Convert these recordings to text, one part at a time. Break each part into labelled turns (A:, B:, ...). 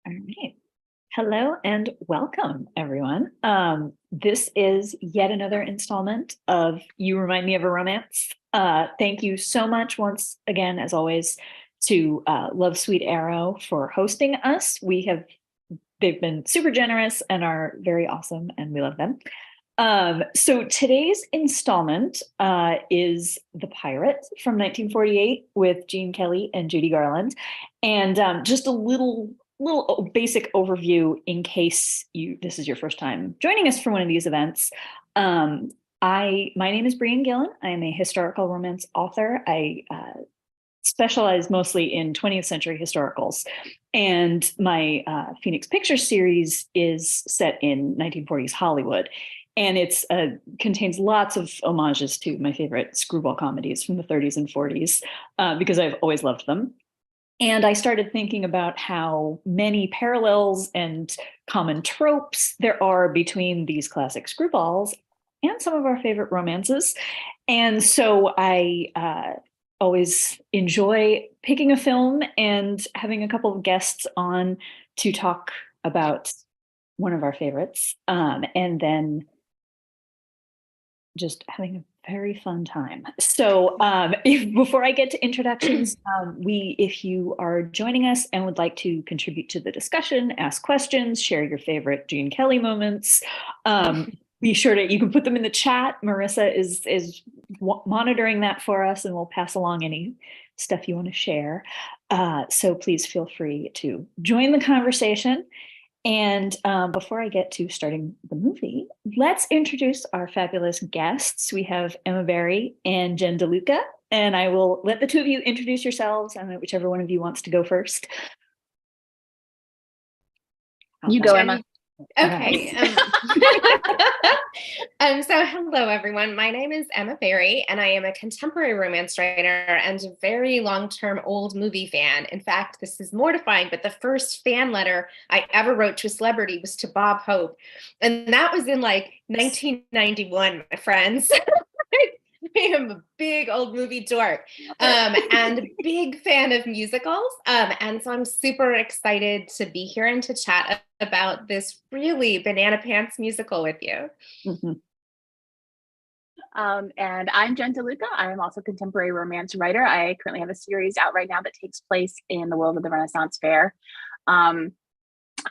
A: All right. Hello and welcome, everyone. This is yet another installment of You Remind Me of a Romance. Thank you so much once again, as always, to Love Sweet Arrow for hosting us. They've been super generous and are very awesome, and we love them. So today's installment is The Pirate from 1948 with Gene Kelly and Judy Garland. And just a little basic overview in case this is your first time joining us for one of these events. My name is Brian Gillen. I am a historical romance author. I specialize mostly in 20th century historicals. And my Phoenix Pictures series is set in 1940s Hollywood. And it contains lots of homages to my favorite screwball comedies from the 30s and 40s because I've always loved them. And I started thinking about how many parallels and common tropes there are between these classic screwballs and some of our favorite romances. And so I always enjoy picking a film and having a couple of guests on to talk about one of our favorites, and then just having a very fun time. So before I get to introductions, if you are joining us and would like to contribute to the discussion, ask questions, share your favorite Gene Kelly moments, be sure you can put them in the chat. Marissa is monitoring that for us, and we'll pass along any stuff you want to share. So please feel free to join the conversation. And before I get to starting the movie, let's introduce our fabulous guests. We have Emma Barry and Jen DeLuca, and I will let the two of you introduce yourselves, and whichever one of you wants to go first.
B: You go, Emma.
C: Okay. So hello, everyone. My name is Emma Barry, and I am a contemporary romance writer and a very long-term old movie fan. In fact, this is mortifying, but the first fan letter I ever wrote to a celebrity was to Bob Hope. And that was in like 1991, my friends. I am a big old movie dork and a big fan of musicals. And so I'm super excited to be here and to chat about this really banana pants musical with you.
B: Mm-hmm. And I'm Jen DeLuca. I am also a contemporary romance writer. I currently have a series out right now that takes place in the world of the Renaissance Fair. And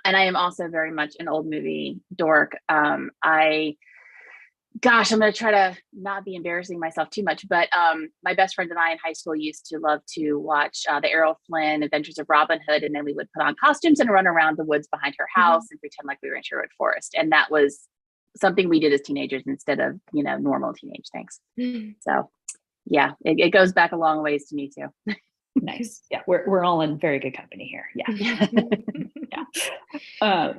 B: I am also very much an old movie dork. I'm going to try to not be embarrassing myself too much, but my best friend and I in high school used to love to watch the Errol Flynn Adventures of Robin Hood, and then we would put on costumes and run around the woods behind her house and pretend like we were in Sherwood Forest. And that was something we did as teenagers instead of, normal teenage things. So yeah, it goes back a long ways to me too.
A: Nice. Yeah, we're all in very good company here. Yeah. Yeah.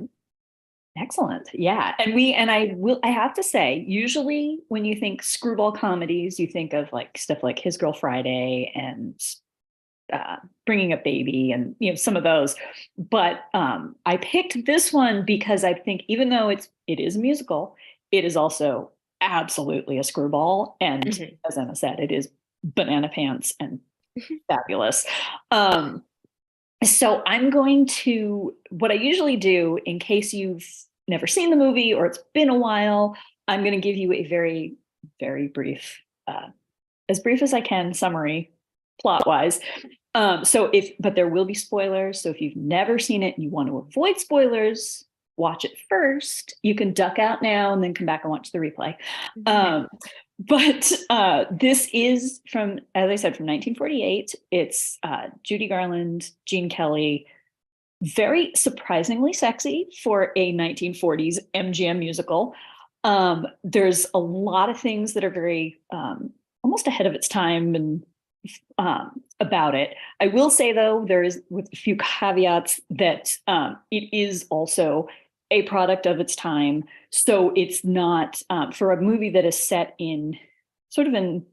A: Excellent. Yeah. And I have to say, usually when you think screwball comedies, you think of like stuff like His Girl Friday and Bringing Up Baby and, some of those. But I picked this one because I think even though it is a musical, it is also absolutely a screwball. And as Emma said, it is banana pants and fabulous. So I'm going to, what I usually do in case you've never seen the movie or it's been a while, I'm going to give you a very, very brief, as brief as I can, summary plot wise. But there will be spoilers. So if you've never seen it and you want to avoid spoilers, watch it first. You can duck out now and then come back and watch the replay. But this is from, as I said, from 1948. It's Judy Garland, Gene Kelly, very surprisingly sexy for a 1940s MGM musical. There's a lot of things that are very almost ahead of its time and about it. I will say, though, there is, with a few caveats, that it is also a product of its time. So it's not, for a movie that is set in sort of an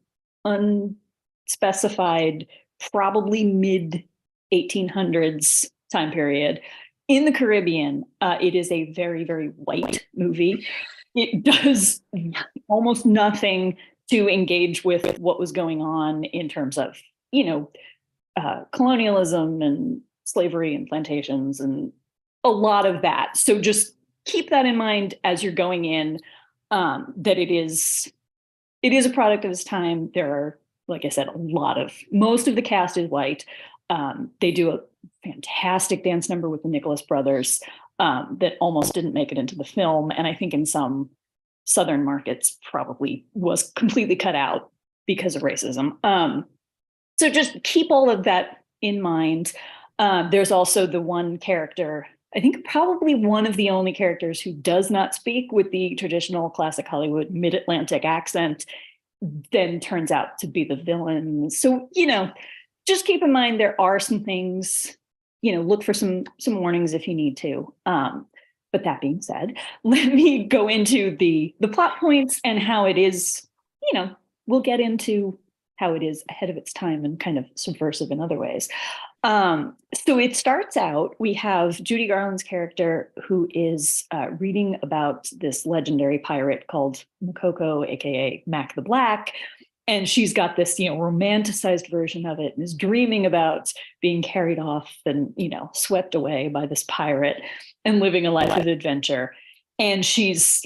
A: unspecified, probably mid 1800s time period in the Caribbean. It is a very, very white movie. It does almost nothing to engage with what was going on in terms of, colonialism and slavery and plantations and a lot of that. So just keep that in mind as you're going in, that it is a product of its time. There are, like I said, most of the cast is white. They do a fantastic dance number with the Nicholas brothers that almost didn't make it into the film. And I think in some Southern markets probably was completely cut out because of racism. So just keep all of that in mind. There's also the one character, I think probably one of the only characters who does not speak with the traditional classic Hollywood mid-Atlantic accent, then turns out to be the villain. So, just keep in mind there are some things, look for some warnings if you need to. But that being said, let me go into the plot points and how it is, we'll get into how it is ahead of its time and kind of subversive in other ways. So it starts out, we have Judy Garland's character who is reading about this legendary pirate called Makoko, aka Mac the Black. And she's got this, romanticized version of it and is dreaming about being carried off and, swept away by this pirate and living a life of adventure. And she's,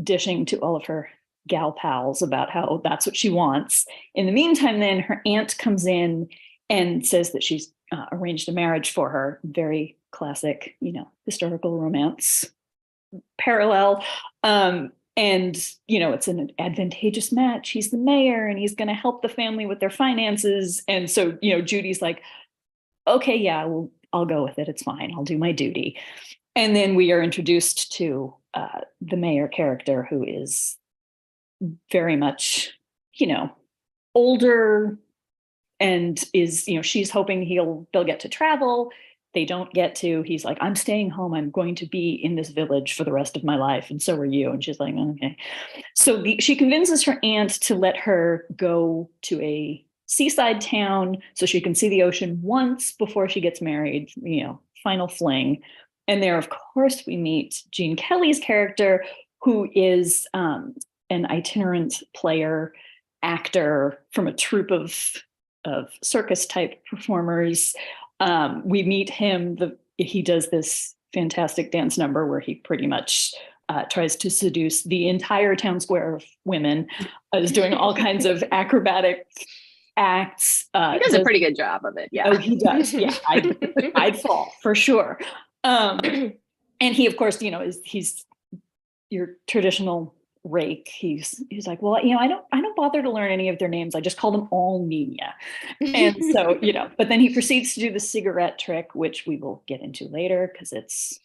A: dishing to all of her gal pals about how that's what she wants. In the meantime, then her aunt comes in and says that she's arranged a marriage for her. Very classic, historical romance parallel. And, it's an advantageous match. He's the mayor and he's going to help the family with their finances. And so, Judy's like, okay, yeah, well, I'll go with it. It's fine. I'll do my duty. And then we are introduced to the mayor character who is very much, older and is, she's hoping they'll get to travel. They don't get to. He's like, I'm staying home. I'm going to be in this village for the rest of my life. And so are you. And she's like, okay. So she convinces her aunt to let her go to a seaside town so she can see the ocean once before she gets married, final fling. And there, of course, we meet Gene Kelly's character, who is an itinerant player, actor from a troupe of circus type performers. We meet him, he does this fantastic dance number where he pretty much tries to seduce the entire town square of women, is doing all kinds of acrobatic acts.
B: He does a pretty good job of it. Yeah.
A: Oh, he does. Yeah, I'd fall for sure. And he, of course, he's your traditional rake. He's like, well, I don't bother to learn any of their names. I just call them all Nina. And so, but then he proceeds to do the cigarette trick, which we will get into later because it's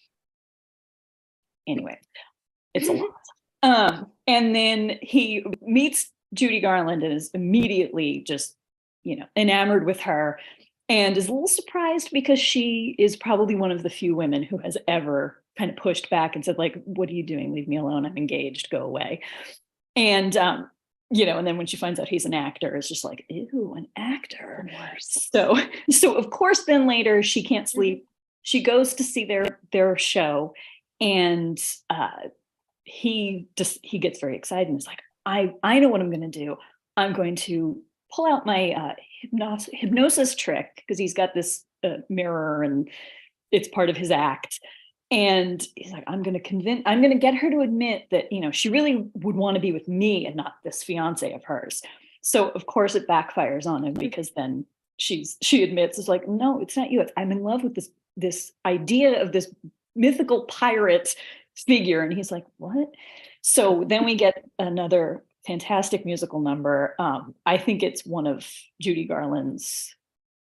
A: a lot. And then he meets Judy Garland and is immediately just, enamored with her and is a little surprised because she is probably one of the few women who has ever kind of pushed back and said, like, what are you doing? Leave me alone. I'm engaged. Go away. And, and then when she finds out he's an actor, it's just like, ew, an actor. So of course, then later she can't sleep. She goes to see their show and he gets very excited and is like, I know what I'm going to do. I'm going to pull out my hypnosis trick because he's got this mirror and it's part of his act. And he's like, I'm going to get her to admit that, she really would want to be with me and not this fiance of hers. So of course it backfires on him because then she admits, it's like, no, it's not you. I'm in love with this idea of this mythical pirate figure. And he's like, what? So then we get another fantastic musical number. I think it's one of Judy Garland's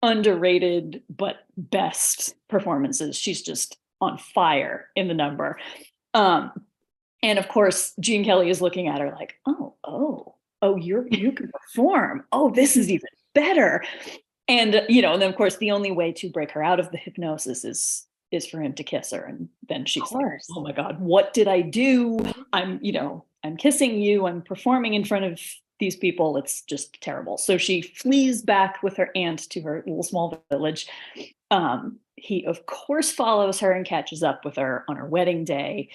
A: underrated but best performances. She's just on fire in the number. And of course, Gene Kelly is looking at her like, oh, you can perform. Oh, this is even better. And, and then of course, the only way to break her out of the hypnosis is for him to kiss her. And then she's like, oh my God, what did I do? I'm kissing you. I'm performing in front of these people. It's just terrible. So she flees back with her aunt to her little small village. He, of course, follows her and catches up with her on her wedding day.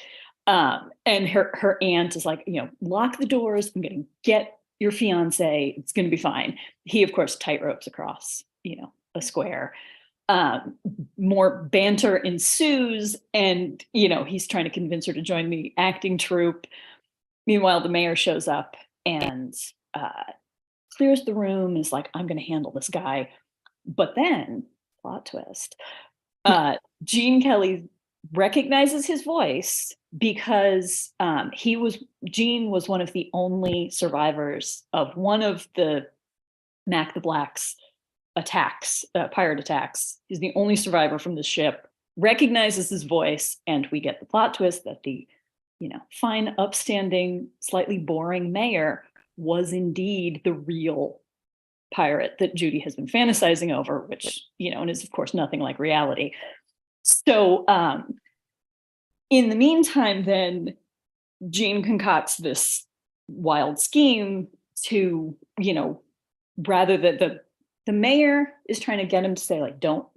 A: And her aunt is like, lock the doors. I'm going to get your fiance. It's going to be fine. He, of course, tightropes across, a square. more banter ensues, and he's trying to convince her to join the acting troupe. Meanwhile, the mayor shows up and clears the room, is like, I'm going to handle this guy. But then, plot twist, Gene Kelly recognizes his voice because Gene was one of the only survivors of one of the Mac the Black's attacks, pirate attacks. He's the only survivor from the ship, recognizes his voice, and we get the plot twist that the fine, upstanding, slightly boring mayor was indeed the real pirate that Judy has been fantasizing over, which, and is of course nothing like reality. So in the meantime, then Gene concocts this wild scheme to, rather that the mayor is trying to get him to say, like, don't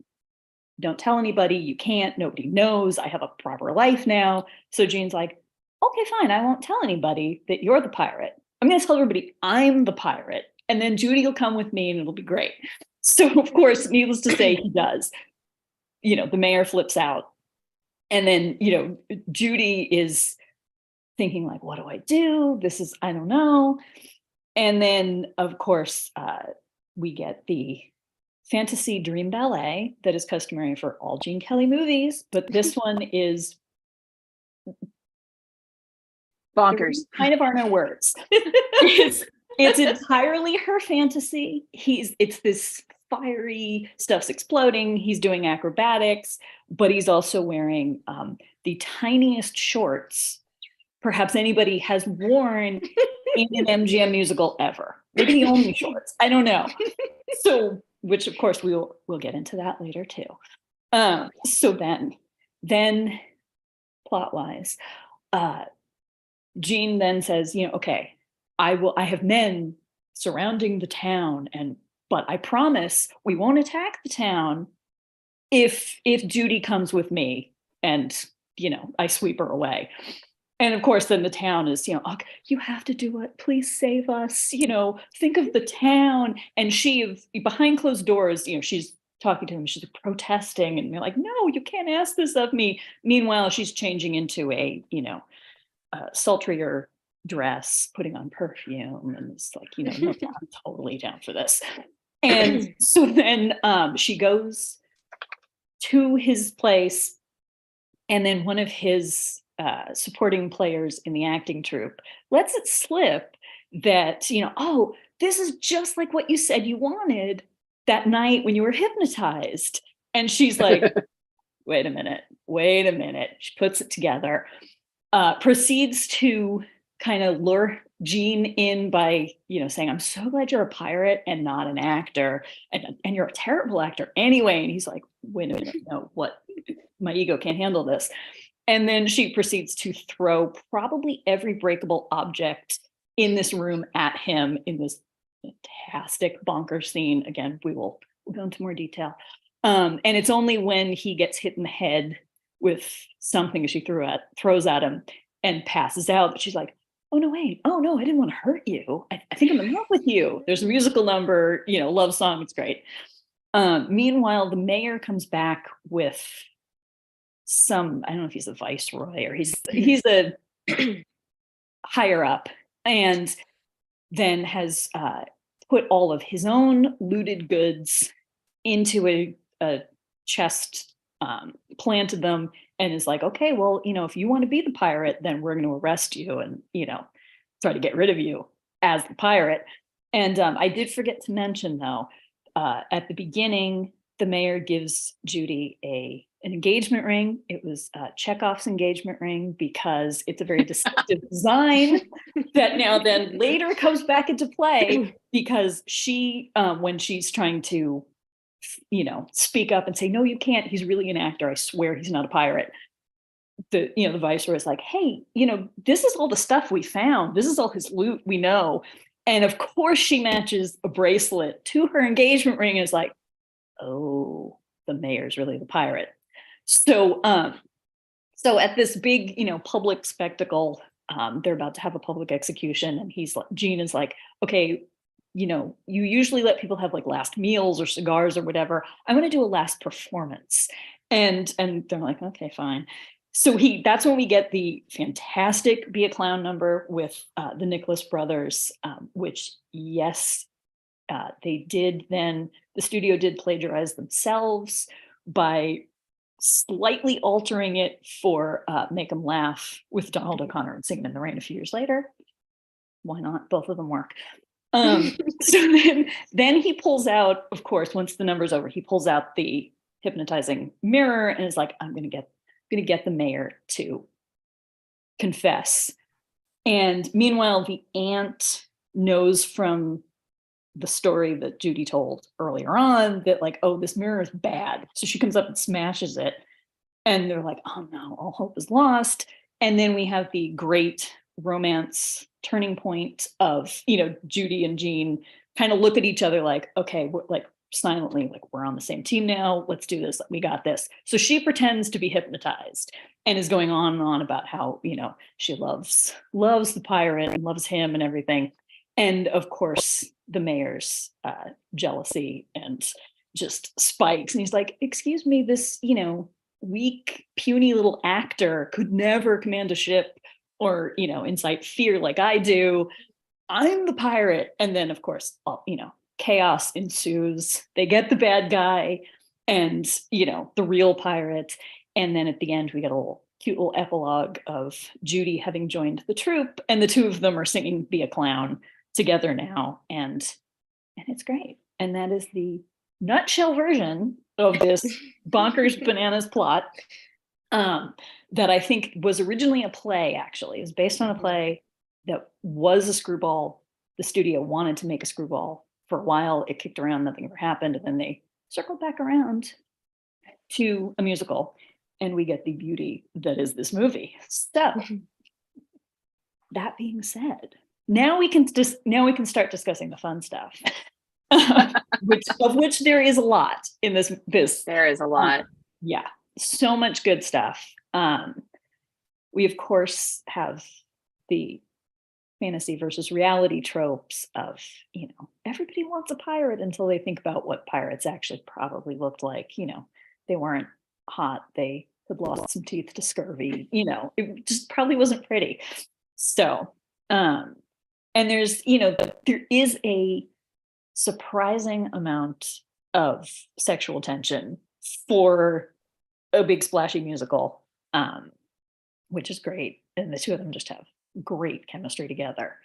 A: tell anybody, you can't, nobody knows, I have a proper life now. So Gene's like, okay, fine, I won't tell anybody that you're the pirate. I'm going to tell everybody I'm the pirate, and then Judy will come with me and it'll be great. So of course, needless to say, he does. The mayor flips out. And then, Judy is thinking, like, what do I do? I don't know. And then, of course, we get the fantasy dream ballet that is customary for all Gene Kelly movies, but this one is
B: bonkers.
A: Kind of are no words. It's entirely her fantasy. It's this fiery, stuff's exploding, he's doing acrobatics, but he's also wearing the tiniest shorts perhaps anybody has worn in an MGM musical ever. Maybe the only shorts. I don't know. So, which of course we'll get into that later too. So then plot wise, Gene then says, okay, I have men surrounding the town, but I promise we won't attack the town if Judy comes with me and, I sweep her away. And of course, then the town is, oh, you have to do it. Please save us. Think of the town. And she, behind closed doors, she's talking to him. She's protesting, and you're like, no, you can't ask this of me. Meanwhile, she's changing into a, sultrier dress, putting on perfume, and it's like, no, I'm totally down for this. And so then she goes to his place, and then one of his supporting players in the acting troupe lets it slip that, oh, this is just like what you said you wanted that night when you were hypnotized. And she's like, wait a minute. She puts it together, proceeds to kind of lure Gene in by, saying, I'm so glad you're a pirate and not an actor, and you're a terrible actor anyway. And he's like, wait a minute, no, what? My ego can't handle this. And then she proceeds to throw probably every breakable object in this room at him in this fantastic bonker scene. Again, we'll go into more detail. And it's only when he gets hit in the head with something she throws at him and passes out that she's like, oh no, wait, oh no, I didn't want to hurt you. I think I'm in love with you. There's a musical number, love song, it's great. Meanwhile, the mayor comes back with I don't know if he's a viceroy or he's a higher up, and then has put all of his own looted goods into a chest, planted them, and is like, okay, well, if you want to be the pirate, then we're going to arrest you and, try to get rid of you as the pirate. And I did forget to mention, though, at the beginning, the mayor gives Judy an engagement ring. It was Chekhov's engagement ring because it's a very deceptive design that now then later comes back into play because she, when she's trying to, speak up and say, no, you can't, he's really an actor, I swear he's not a pirate. The viceroy is like, hey, this is all the stuff we found. This is all his loot, we know. And of course she matches a bracelet to her engagement ring and is like, oh, the mayor's really the pirate. So at this big, public spectacle, they're about to have a public execution, and Gene is like, okay, you usually let people have like last meals or cigars or whatever. I'm going to do a last performance. And they're like, okay, fine. So that's when we get the fantastic Be a Clown number with the Nicholas brothers, which, yes, they did then, the studio did plagiarize themselves by slightly altering it for Make 'em Laugh with Donald O'Connor and Singing in the Rain a few years later. Why not? Both of them work. So then he pulls out, of course, once the number's over, he pulls out the hypnotizing mirror and is like, I'm gonna get the mayor to confess. And meanwhile, the aunt knows from the story that Judy told earlier on that like, oh, this mirror is bad. So she comes up and smashes it. And they're like, oh no, all hope is lost. And then we have the great romance turning point of, Judy and Jean kind of look at each other like, okay, we're like silently, like, we're on the same team now. Let's do this. We got this. So she pretends to be hypnotized and is going on and on about how, she loves the pirate and loves him and everything. And of course, the mayor's jealousy and just spikes. And he's like, excuse me, this, weak, puny little actor could never command a ship or, incite fear like I do. I'm the pirate. And then, of course, chaos ensues. They get the bad guy and, the real pirate. And then at the end, we get a cute little epilogue of Judy having joined the troupe, and the two of them are singing Be a Clown together now. And it's great. And that is the nutshell version of this bonkers bananas plot that I think was originally a play, actually. It was based on a play that was a screwball. The studio wanted to make a screwball for a while. It kicked around, nothing ever happened. And then they circled back around to a musical, and we get the beauty that is this movie. So that being said, now we can start discussing the fun stuff. which there is a lot in this.
B: There is a lot.
A: Yeah, so much good stuff. We of course have the fantasy versus reality tropes of, everybody wants a pirate until they think about what pirates actually probably looked like. They weren't hot. They had lost some teeth to scurvy. It just probably wasn't pretty. So, and there's, there is a surprising amount of sexual tension for a big splashy musical, which is great. And the two of them just have great chemistry together.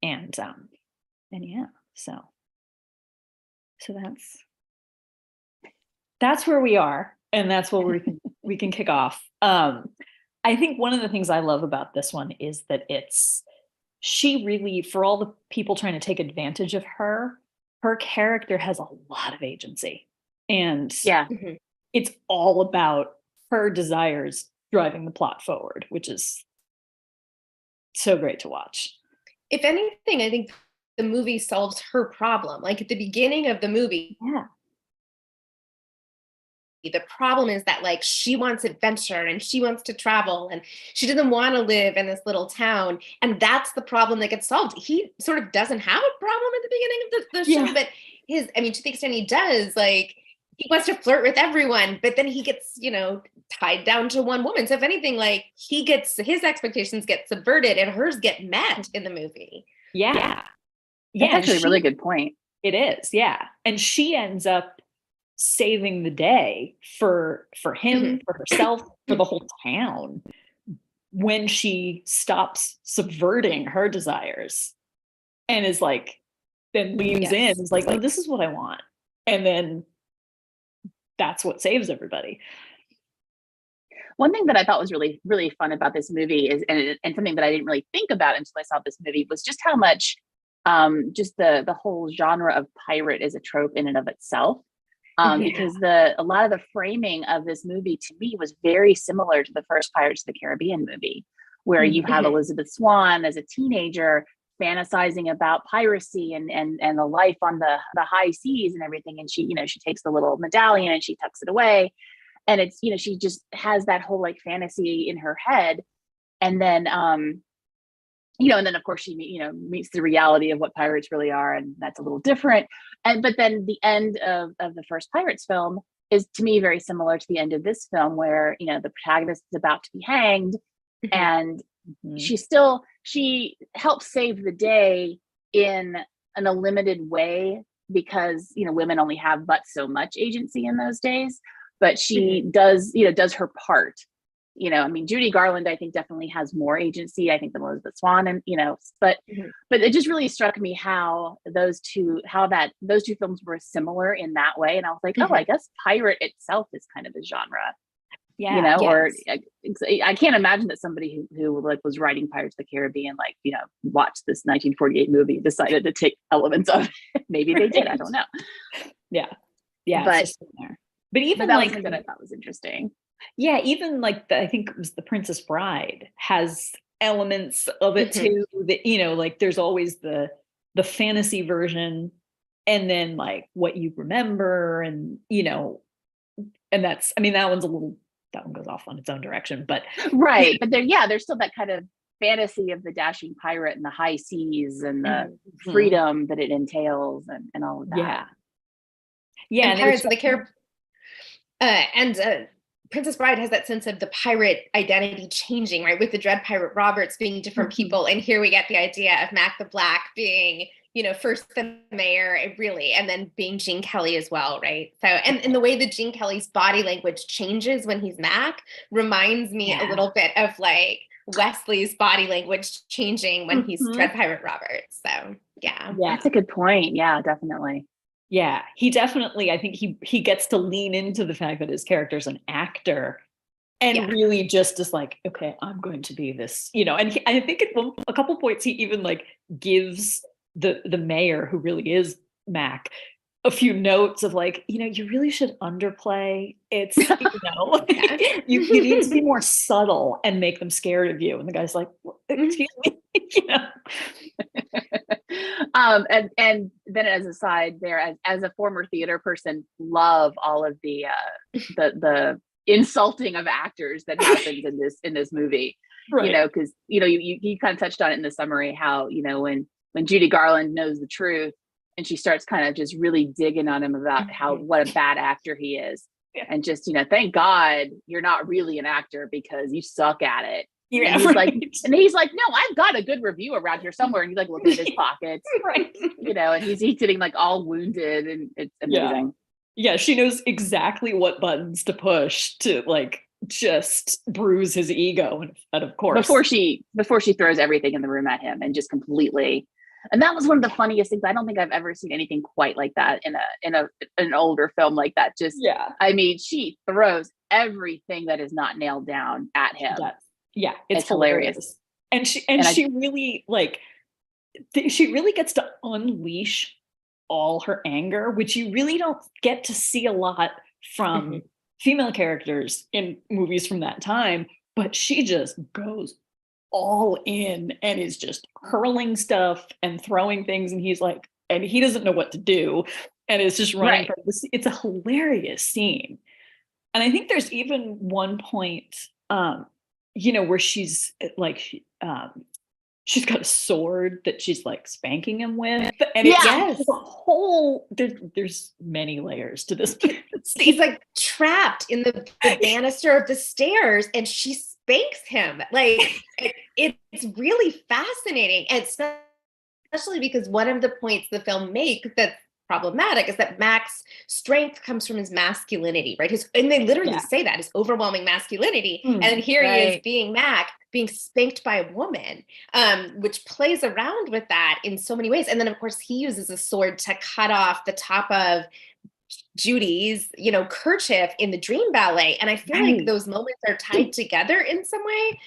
A: And yeah, so that's where we are. And that's what we can kick off. I think one of the things I love about this one is that she really, for all the people trying to take advantage of her character has a lot of agency. And
B: yeah,
A: it's all about her desires driving the plot forward, which is so great to watch.
C: If anything, I think the movie solves her problem. Like at the beginning of the movie, the problem is that like she wants adventure and she wants to travel and she doesn't want to live in this little town, and that's the problem that gets solved. He sort of doesn't have a problem at the beginning of the show, but to the extent he does, like he wants to flirt with everyone, but then he gets, tied down to one woman. So if anything, like his expectations get subverted and hers get met in the movie.
A: Yeah.
B: That's actually a really good point.
A: It is. Yeah. And she ends up saving the day for him, for herself, for the whole town, when she stops subverting her desires and is like, then leans in, is like, oh, this is what I want. And then that's what saves everybody.
B: One thing that I thought was really, really fun about this movie is, and something that I didn't really think about until I saw this movie, was just how much just the whole genre of pirate is a trope in and of itself. Because a lot of the framing of this movie to me was very similar to the first Pirates of the Caribbean movie, where you have Elizabeth Swann as a teenager fantasizing about piracy and the life on the high seas and everything. And she takes the little medallion and she tucks it away. And it's, she just has that whole like fantasy in her head. And then and then of course she meets the reality of what pirates really are, and that's a little different. But then the end of the first Pirates film is, to me, very similar to the end of this film, where the protagonist is about to be hanged, and she helps save the day in a limited way, because women only have but so much agency in those days, but she does her part. I mean, Judy Garland, I think, definitely has more agency, I think, than Elizabeth Swann, and but it just really struck me how those two films were similar in that way, and I was like, oh, I guess pirate itself is kind of a genre.
A: Yeah.
B: Or I can't imagine that somebody who like was writing Pirates of the Caribbean, like, watched this 1948 movie, decided to take elements of it. Maybe they did. I don't know.
A: Yeah.
B: But
A: even
B: that
A: like
B: was something that I thought was interesting.
A: Yeah, even like I think it was The Princess Bride has elements of it too. That like there's always the fantasy version, and then like what you remember, and and that's, I mean, that one goes off on its own direction, but
B: right. But there's still that kind of fantasy of the dashing pirate and the high seas and the freedom that it entails, and all of that.
C: Yeah, and Pirates of the Caribbean, and Princess Bride has that sense of the pirate identity changing, right? With the Dread Pirate Roberts being different people. And here we get the idea of Mac the Black being, first the mayor, really, and then being Gene Kelly as well, right? So, and the way that Gene Kelly's body language changes when he's Mac reminds me a little bit of like Wesley's body language changing when he's Dread Pirate Roberts. So, yeah.
B: That's a good point. Yeah, definitely.
A: Yeah, he definitely, I think he gets to lean into the fact that his character's an actor, and really just is like, okay, I'm going to be this, and I think at a couple points he even like gives the mayor, who really is Mac, a few notes of like, you really should underplay. It's, you need to be more subtle and make them scared of you. And the guy's like, excuse me,
B: and then as a side there, as a former theater person, love all of the insulting of actors that happens in this movie, right? Because you kind of touched on it in the summary, how when Judy Garland knows the truth and she starts kind of just really digging on him about what a bad actor he is, and just thank God you're not really an actor because you suck at it. Yeah, and he's like, no, I've got a good review around here somewhere. And he's like looking at his pockets,
A: right?
B: And he's getting like all wounded, and it's amazing.
A: Yeah, she knows exactly what buttons to push to like just bruise his ego, and of course
B: before she throws everything in the room at him and just completely. And that was one of the funniest things. I don't think I've ever seen anything quite like that in an older film like that. Just I mean, she throws everything that is not nailed down at him.
A: Yeah, it's hilarious. And she really like, she really gets to unleash all her anger, which you really don't get to see a lot from female characters in movies from that time. But she just goes all in and is just hurling stuff and throwing things, and he's like, and he doesn't know what to do, and it's just running. It's a hilarious scene. And I think there's even one point where she's like, she's got a sword that she's like spanking him with, and there's many layers to this.
C: He's like trapped in the banister of the stairs, and she spanks him. Like it's really fascinating, and especially because one of the points the film makes that's problematic is that Mac's strength comes from his masculinity, right? And they literally say that, his overwhelming masculinity. And here he is being Mac, being spanked by a woman, which plays around with that in so many ways. And then of course he uses a sword to cut off the top of Judy's, kerchief in the Dream Ballet. And I feel like those moments are tied together in some way,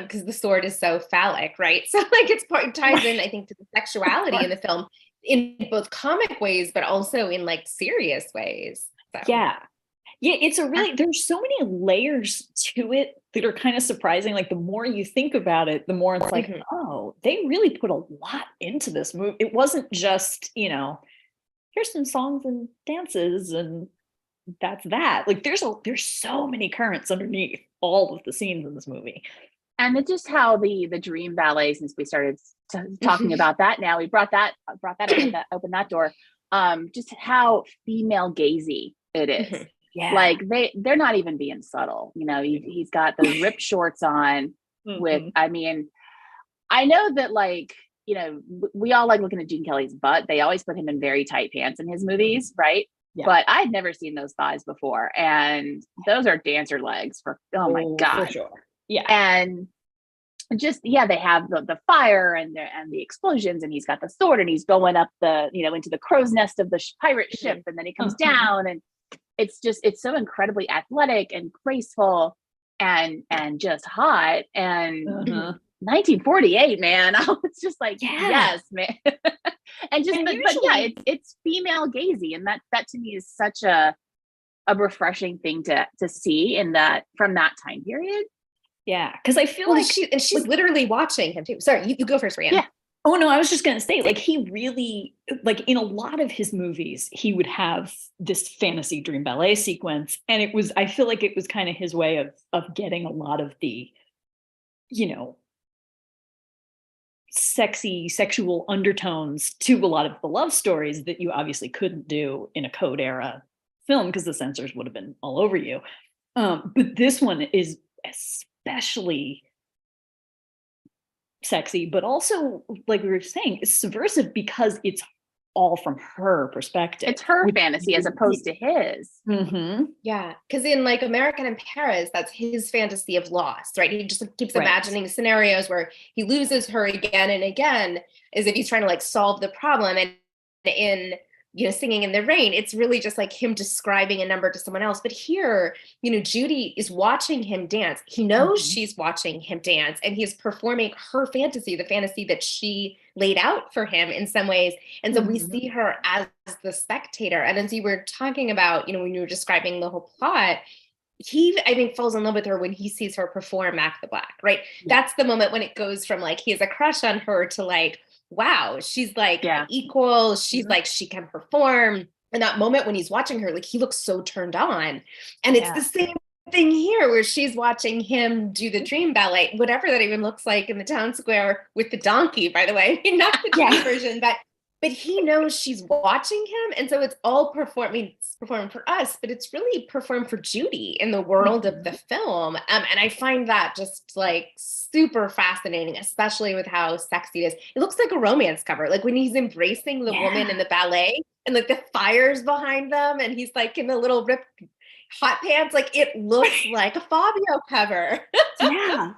C: because the sword is so phallic, right? So like it ties in, I think, to the sexuality in the film, in both comic ways, but also in like serious ways. So.
A: Yeah, it's a really, there's so many layers to it that are kind of surprising. Like the more you think about it, the more it's like, oh, they really put a lot into this movie. It wasn't just, here's some songs and dances and that's that. Like there's so many currents underneath all of the scenes in this movie.
B: And it's just how the dream ballet, since we started talking about that, now we brought that open that door. Just how female gazy it is.
A: Yeah.
B: Like they're not even being subtle. You know, he's got those ripped shorts on with, I mean, I know that, like, you know, we all like looking at Gene Kelly's butt. They always put him in very tight pants in his movies, right?
A: Yeah.
B: But I'd never seen those thighs before. And those are dancer legs for, oh my God.
A: For sure. Yeah.
B: And just, yeah, they have the fire and the explosions, and he's got the sword, and he's going up the, you know, into the crow's nest of the pirate ship. And then he comes down, and it's so incredibly athletic and graceful and just hot. And 1948, man. I was just like, yes, man. And just, but yeah, it's female gazy, and that to me is such a refreshing thing to see in that, from that time period.
A: Yeah, because I feel like
C: she's like, literally watching him too. Sorry, you go first, Rhiannon.
B: Yeah.
A: Oh no, I was just gonna say, like, he really, like, in a lot of his movies, he would have this fantasy dream ballet sequence, and I feel like it was kind of his way of getting a lot of the, you know, sexy sexual undertones to a lot of the love stories that you obviously couldn't do in a Code era film because the censors would have been all over you. But this one is especially sexy, but also, like we were saying, it's subversive because it's all from her perspective.
B: It's her fantasy as opposed to his.
C: Yeah, because in like American in Paris, that's his fantasy of loss, right? He just keeps imagining scenarios where he loses her again and again, as if he's trying to like solve the problem. And in, you know, Singing in the Rain, it's really just like him describing a number to someone else. But here, you know, Judy is watching him dance. He knows she's watching him dance, and he's performing her fantasy, the fantasy that she laid out for him in some ways. And so we see her as the spectator. And as you were talking about, you know, when you were describing the whole plot, he, I think, falls in love with her when he sees her perform Mac the Black, right? Yeah. That's the moment when it goes from like, he has a crush on her to like, wow, she's like equal. She's like, she can perform. And that moment when he's watching her, like, he looks so turned on. And it's the same thing here where she's watching him do the dream ballet, whatever that even looks like in the town square with the donkey, by the way, not the dream version, but he knows she's watching him. And so it's all performed for us, but it's really performed for Judy in the world of the film. And I find that just like super fascinating, especially with how sexy it is. It looks like a romance cover, like when he's embracing the woman in the ballet and like the fire's behind them, and he's like in the little ripped hot pants. Like it looks like a Fabio cover.
A: Yeah,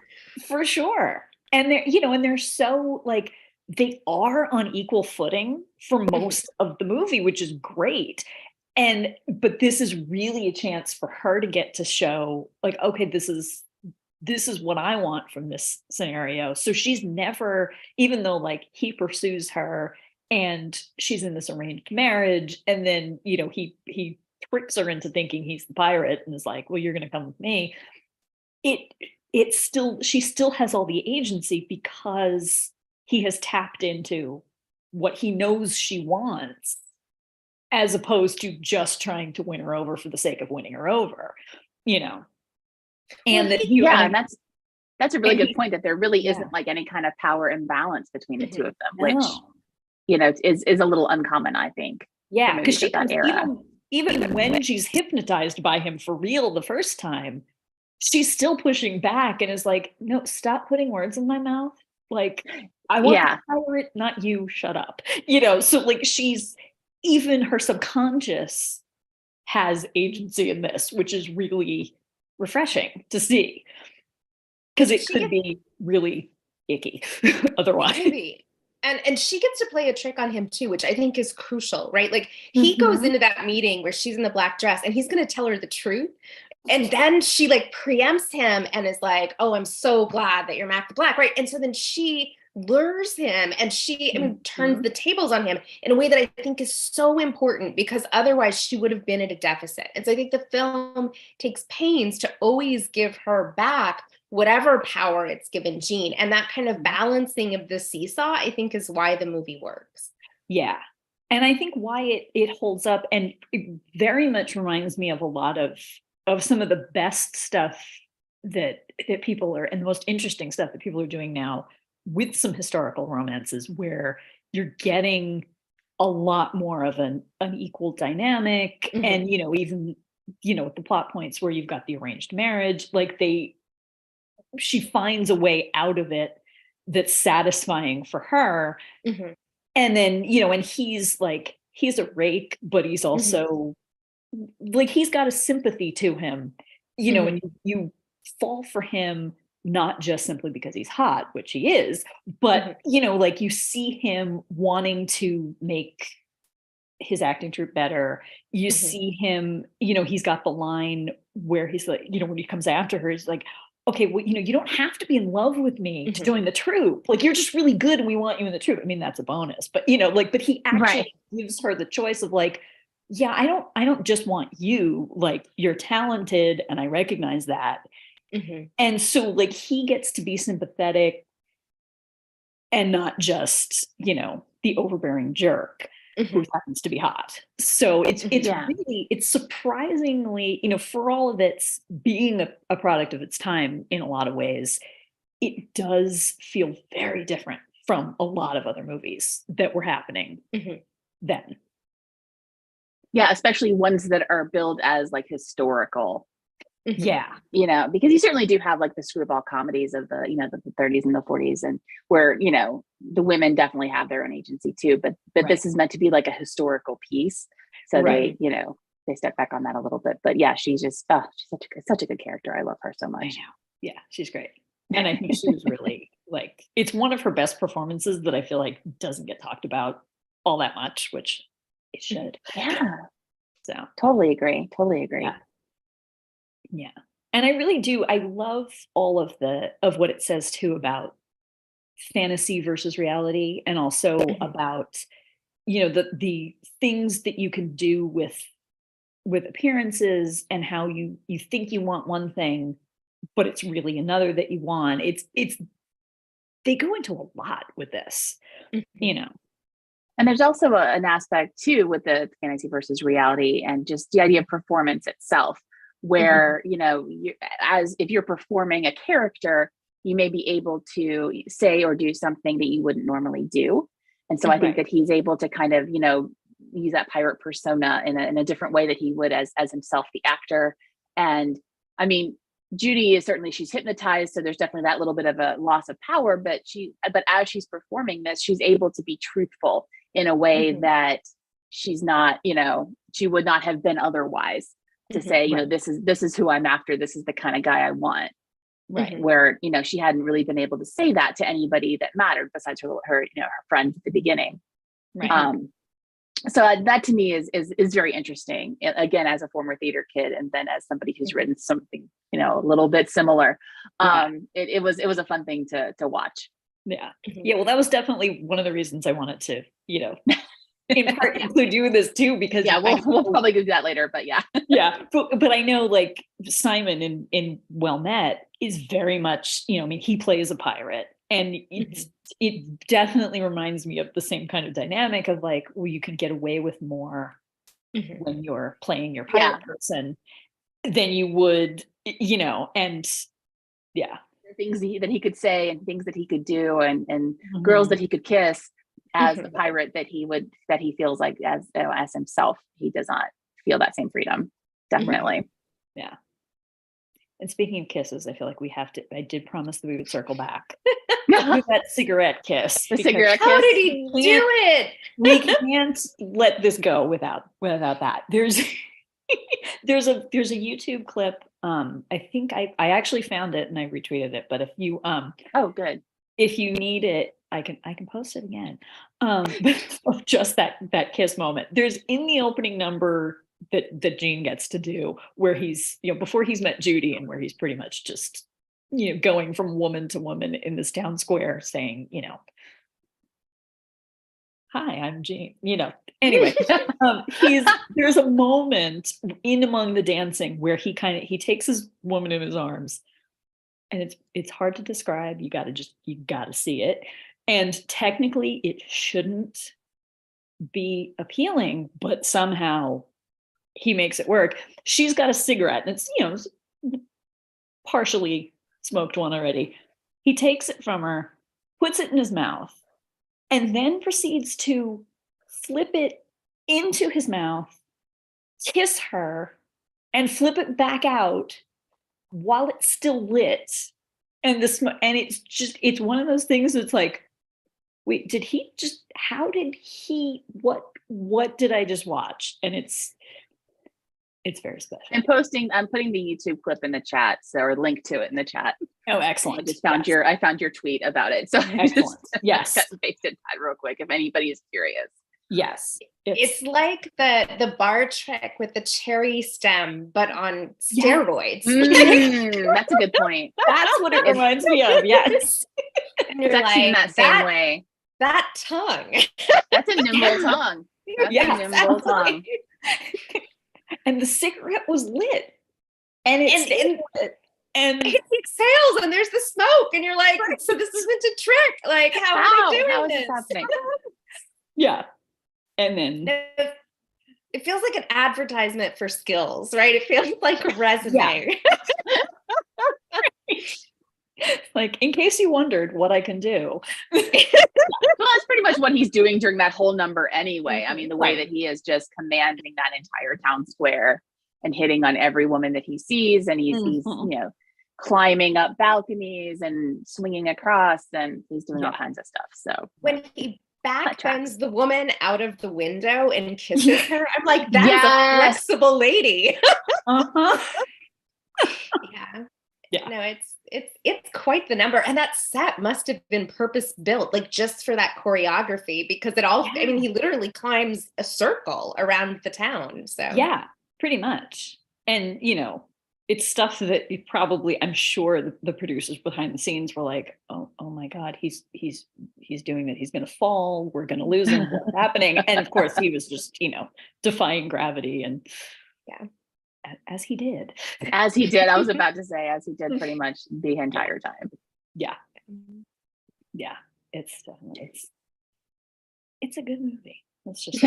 A: for sure. And they're, you know, and they're so like, they are on equal footing for most of the movie, which is great. But this is really a chance for her to get to show like, okay, this is what I want from this scenario. So she's never, even though like he pursues her and she's in this arranged marriage, and then, you know, he tricks her into thinking he's the pirate and is like, well, you're going to come with me. She still has all the agency because he has tapped into what he knows she wants, as opposed to just trying to win her over for the sake of winning her over, you know. And that
B: and that's a really good point, that there really isn't like any kind of power imbalance between the two of them, which, you know, is a little uncommon, I think.
A: Yeah, because even when she's hypnotized by him for real the first time, she's still pushing back and is like, no, stop putting words in my mouth. Like, I want the pirate, not you, shut up. You know, so like even her subconscious has agency in this, which is really refreshing to see. Because it could be really icky otherwise.
C: Maybe. And she gets to play a trick on him too, which I think is crucial, right? Like he goes into that meeting where she's in the black dress and he's going to tell her the truth. And then she like preempts him and is like, oh, I'm so glad that you're Mac the Black, right? And so then she lures him and she turns the tables on him in a way that I think is so important, because otherwise she would have been at a deficit. And so I think the film takes pains to always give her back whatever power it's given Jean. And that kind of balancing of the seesaw, I think, is why the movie works.
A: Yeah. And I think why it holds up, and it very much reminds me of a lot of some of the best stuff that that people are, and the most interesting stuff that people are doing now with some historical romances where you're getting a lot more of an unequal dynamic. And, even, the plot points where you've got the arranged marriage, like she finds a way out of it that's satisfying for her. And then, and he's a rake, but he's also like, he's got a sympathy to him, and you fall for him, not just simply because he's hot, which he is, but, like you see him wanting to make his acting troupe better. You see him, he's got the line where he's like, when he comes after her, he's like, okay, well, you don't have to be in love with me to join the troupe. Like, you're just really good and we want you in the troupe. I mean, that's a bonus, but but he actually gives her the choice of like, yeah, I don't just want you, like, you're talented and I recognize that. And so like, he gets to be sympathetic and not just, the overbearing jerk who happens to be hot. So it's really, it's surprisingly, for all of its being a product of its time in a lot of ways, it does feel very different from a lot of other movies that were happening then.
B: Yeah, especially ones that are billed as like historical.
A: Yeah.
B: Because you certainly do have like the screwball comedies of the, the 30s and the 40s, and where, the women definitely have their own agency too, but this is meant to be like a historical piece. So they step back on that a little bit, but yeah, she's just, she's such a good character. I love her so much.
A: I know. Yeah, she's great. And I think she was really like, it's one of her best performances that I feel like doesn't get talked about all that much, which it should.
B: Yeah.
A: So
B: totally agree.
A: Yeah. And I really do. I love all of what it says too about fantasy versus reality, and also about, the things that you can do with appearances, and how you think you want one thing, but it's really another that you want. It's they go into a lot with this,
B: And there's also an aspect too with the fantasy versus reality, and just the idea of performance itself, where as if you're performing a character, you may be able to say or do something that you wouldn't normally do. And so I think that he's able to kind of use that pirate persona in a different way that he would as himself, the actor. And I mean, Judy is certainly, she's hypnotized, so there's definitely that little bit of a loss of power, but as she's performing this, she's able to be truthful in a way that she's not, she would not have been otherwise, to say, this is who I'm after, this is the kind of guy I want. Where, she hadn't really been able to say that to anybody that mattered besides her friends at the beginning. So that to me is very interesting. Again, as a former theater kid, and then as somebody who's written something, a little bit similar. It was a fun thing to watch.
A: Yeah. Yeah. Well, that was definitely one of the reasons I wanted to, in part include you in this too, because
B: we'll probably do that later, but yeah.
A: But I know, like, Simon in Well Met is very much, he plays a pirate, and it definitely reminds me of the same kind of dynamic of like, well, you can get away with more when you're playing your pirate person than you would, and
B: things that he could say and things that he could do, and girls that he could kiss as a pirate that he feels like as himself, he does not feel that same freedom. Definitely.
A: Yeah. And speaking of kisses, I feel like I did promise that we would circle back. That cigarette kiss.
B: The cigarette kiss.
C: How did he do it?
A: We can't let this go without that. There's a YouTube clip. I think I actually found it and I retweeted it, but if you
B: oh, good.
A: If you need it, I can post it again. Just that kiss moment. There's in the opening number that Gene gets to do, where he's, before he's met Judy, and where he's pretty much just, going from woman to woman in this town square saying, hi, I'm Gene, anyway, there's a moment in among the dancing where he takes his woman in his arms, and it's hard to describe. You gotta see it. And technically it shouldn't be appealing, but somehow he makes it work. She's got a cigarette, and it's, partially smoked one already. He takes it from her, puts it in his mouth, and then proceeds to flip it into his mouth, kiss her, and flip it back out while it's still lit. And it's one of those things that's like, wait, what did I just watch? And it's very special.
B: I'm putting the YouTube clip in the chat, or link to it in the chat.
A: Oh, excellent.
B: I just found your tweet about it. So
A: excellent. Yes.
B: Cut and pasted that real quick if anybody is curious.
A: Yes.
C: It's like the bar trick with the cherry stem, but on steroids.
B: That's a good point.
A: That's what it reminds me of. Yes.
C: And you're
B: It's actually in
C: like,
B: that same way.
C: That tongue.
B: That's a nimble tongue. That's a nimble tongue.
A: And the cigarette was lit. And it lit. And
C: it exhales and there's the smoke. And you're like, so this isn't a trick. Like, how are they doing
B: how is
C: this?
B: this happening?
A: Yeah. And then
C: it feels like an advertisement for skills, right? It feels like a resume.
A: Like, in case you wondered what I can do.
B: Well, that's pretty much what he's doing during that whole number anyway. I mean, the way that he is just commanding that entire town square and hitting on every woman that he sees. And he's climbing up balconies and swinging across, and he's doing all kinds of stuff. So
C: when he backbends the woman out of the window and kisses her, I'm like, that is a flexible lady. Yeah. No, it's quite the number. And that set must have been purpose built, like just for that choreography, because I mean, he literally climbs a circle around the town. So
A: yeah, pretty much. And it's stuff that I'm sure the producers behind the scenes were like, oh my God, he's doing that. He's going to fall. We're going to lose him. What's happening? And of course he was just, defying gravity, and as he did.
B: As he did. I was about to say, as he did pretty much the entire time.
A: Yeah. Yeah. It's definitely, it's a good movie. Let's just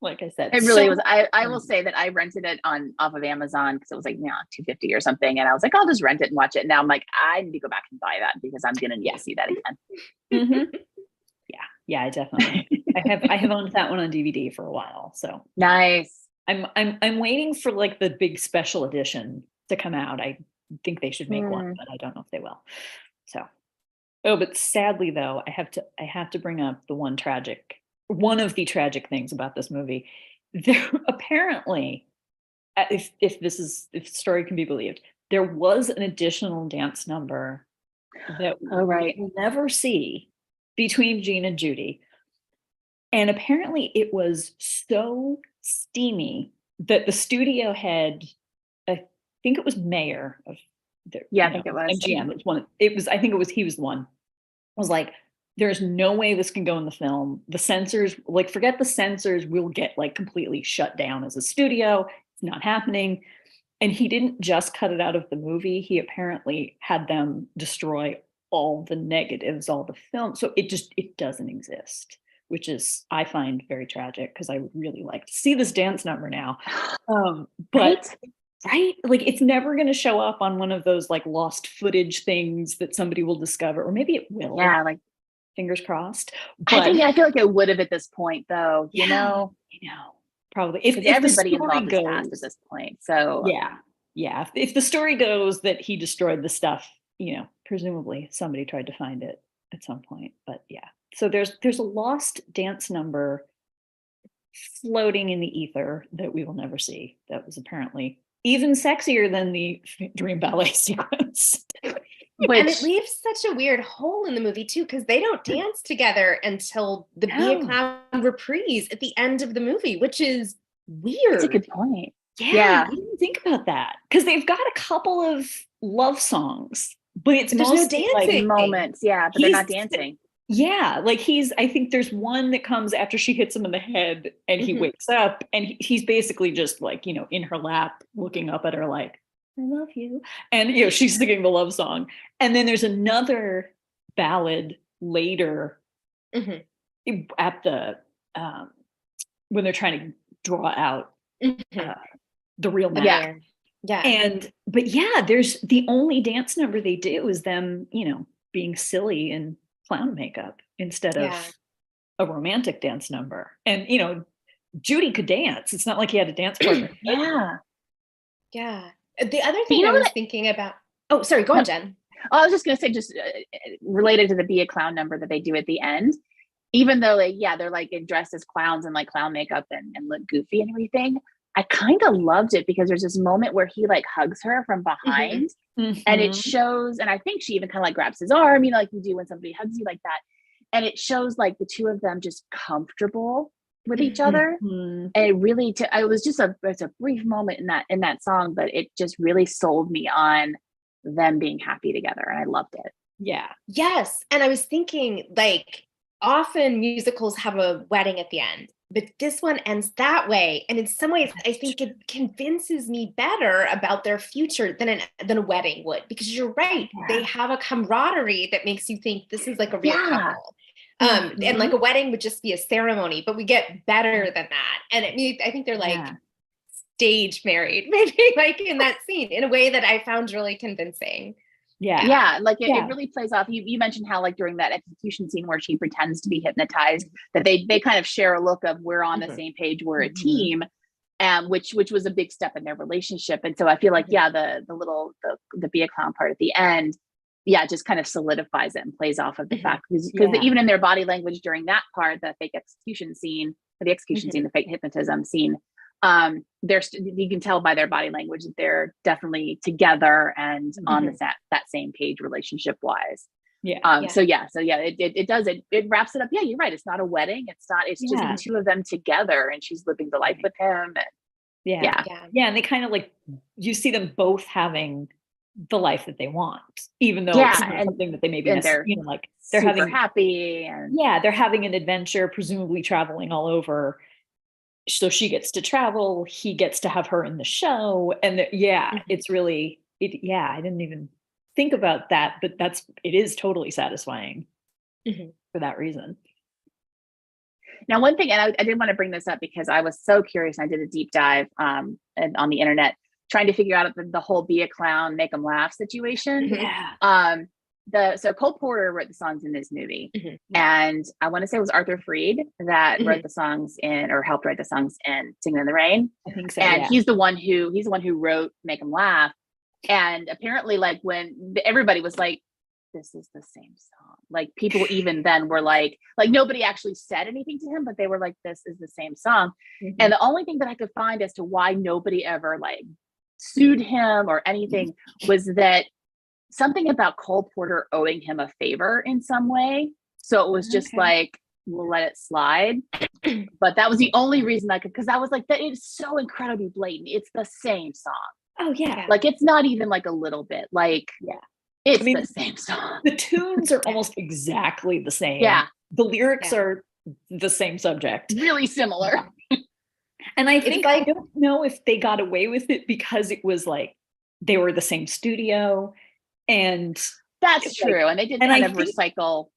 A: like I said,
B: it really was. I will say that I rented it off of Amazon because it was like $250 or something, and I was like, I'll just rent it and watch it. And now I'm like, I need to go back and buy that because I'm gonna need to see that again.
A: Yeah, I definitely. I have owned that one on DVD for a while. So
B: nice.
A: I'm waiting for like the big special edition to come out. I think they should make one, but I don't know if they will. So, but sadly though, I have to bring up one of the tragic things about this movie. There apparently, if the story can be believed, there was an additional dance number that we'll never see between Gene and Judy. And apparently it was so steamy that the studio head, I think it was Mayer of
B: I think it was
A: MGM. He was the one. Was like, there's no way this can go in the film. The censors, like, forget the censors, we'll get like completely shut down as a studio. It's not happening. And he didn't just cut it out of the movie. He apparently had them destroy all the negatives, all the film. So it doesn't exist, which is, I find very tragic because I would really like to see this dance number now. But right? Like, it's never going to show up on one of those like lost footage things that somebody will discover, or maybe it will.
B: Yeah, like
A: fingers crossed. But
B: I feel like it would have at this point, though. You know,
A: probably if
B: everybody involved
A: goes,
B: is past at this point. So
A: yeah. If the story goes that he destroyed the stuff, presumably somebody tried to find it at some point. But yeah, so there's a lost dance number floating in the ether that we will never see. That was apparently even sexier than the dream ballet sequence.
C: And it leaves such a weird hole in the movie too, because they don't dance together until the Be a Clown reprise at the end of the movie, which is weird.
B: That's a good point.
A: Yeah. I didn't think about that, because they've got a couple of love songs, but there's
C: no dancing
B: moments. Yeah, but they're not dancing.
A: Yeah, like I think there's one that comes after she hits him in the head and he wakes up and he's basically just like, in her lap looking up at her like, I love you. And, she's singing the love song. And then there's another ballad later at the, when they're trying to draw out the real matter.
C: Yeah.
A: But yeah, there's the only dance number they do is them, being silly in clown makeup instead
C: Yeah.
A: of a romantic dance number. And, Judy could dance. It's not like he had a dance partner.
B: Yeah.
C: Yeah. The other
B: But you
C: thing
B: know
C: I was
B: what?
C: thinking about, oh, sorry, go
B: No,
C: on, Jen.
B: I was just going to say, just related to the Be a Clown number that they do at the end, even though they're like dressed as clowns and like clown makeup and look goofy and everything. I kind of loved it because there's this moment where he like hugs her from behind and it
A: Mhm.
B: shows, and I think she even kind of like grabs his arm, like you do when somebody hugs you like that. And it shows like the two of them just comfortable with each other.
A: Mhm.
B: And it really, it was just it's a brief moment in that song, but it just really sold me on them being happy together. And I loved it.
A: Yeah.
C: Yes. And I was thinking, like, often musicals have a wedding at the end, but this one ends that way. And in some ways, I think it convinces me better about their future than a wedding would, because you're right. They
B: Yeah.
C: have a camaraderie that makes you think this is like a real
B: Yeah.
C: couple. And like a wedding would just be a ceremony, but we get better than that. And I think they're like
A: Yeah.
C: stage married, maybe like in that scene in a way that I found really convincing.
A: Yeah.
B: Yeah, like it
A: Yeah.
B: really plays off. You mentioned how like during that execution scene where she pretends to be hypnotized, that they kind of share a look of we're on the
C: Mhm.
B: same page, we're a
A: Mhm.
B: team, which was a big step in their relationship. And so I feel like the Be a Clown part at the end, just kind of solidifies it and plays off of the fact because
A: Yeah.
B: even in their body language during that part, the fake execution scene, or the execution scene, the fake hypnotism scene, you can tell by their body language that they're definitely together and on that same page relationship wise.
A: Yeah.
B: It wraps it up. Yeah, you're right. It's not a wedding. It's just the two of them together and she's living the life with him. And
A: Yeah. And they kind of like, you see them both having the life that they want, even though it's not something that they maybe
B: they're
A: like
B: they're
A: having
B: happy and
A: they're having an adventure, presumably traveling all over. So she gets to travel, he gets to have her in the show. And it's really, I didn't even think about that, but it is totally satisfying for that reason.
B: Now, one thing, and I did want to bring this up because I was so curious. I did a deep dive on the internet trying to figure out the whole Be a Clown, Make them laugh situation.
A: Yeah.
B: So Cole Porter wrote the songs in this movie, and I want to say it was Arthur Freed that wrote the songs or helped write the songs in Singing in the Rain.
A: I think so.
B: And he's the one who wrote Make them laugh. And apparently, like when everybody was like, this is the same song. Like people even then were like nobody actually said anything to him, but they were like, this is the same song. And the only thing that I could find as to why nobody ever like sued him or anything was that something about Cole Porter owing him a favor in some way. So it was just like, we'll let it slide. But that was the only reason I could, because I was like, that is so incredibly blatant. It's the same song.
A: Oh yeah.
B: Like it's not even like a little bit like, it's the same song.
A: The tunes are almost exactly the same.
B: Yeah.
A: The lyrics are the same subject.
B: Really similar.
A: And I think, I don't know if they got away with it because it was like, they were the same studio. And
B: that's true. And they did kind of recycle.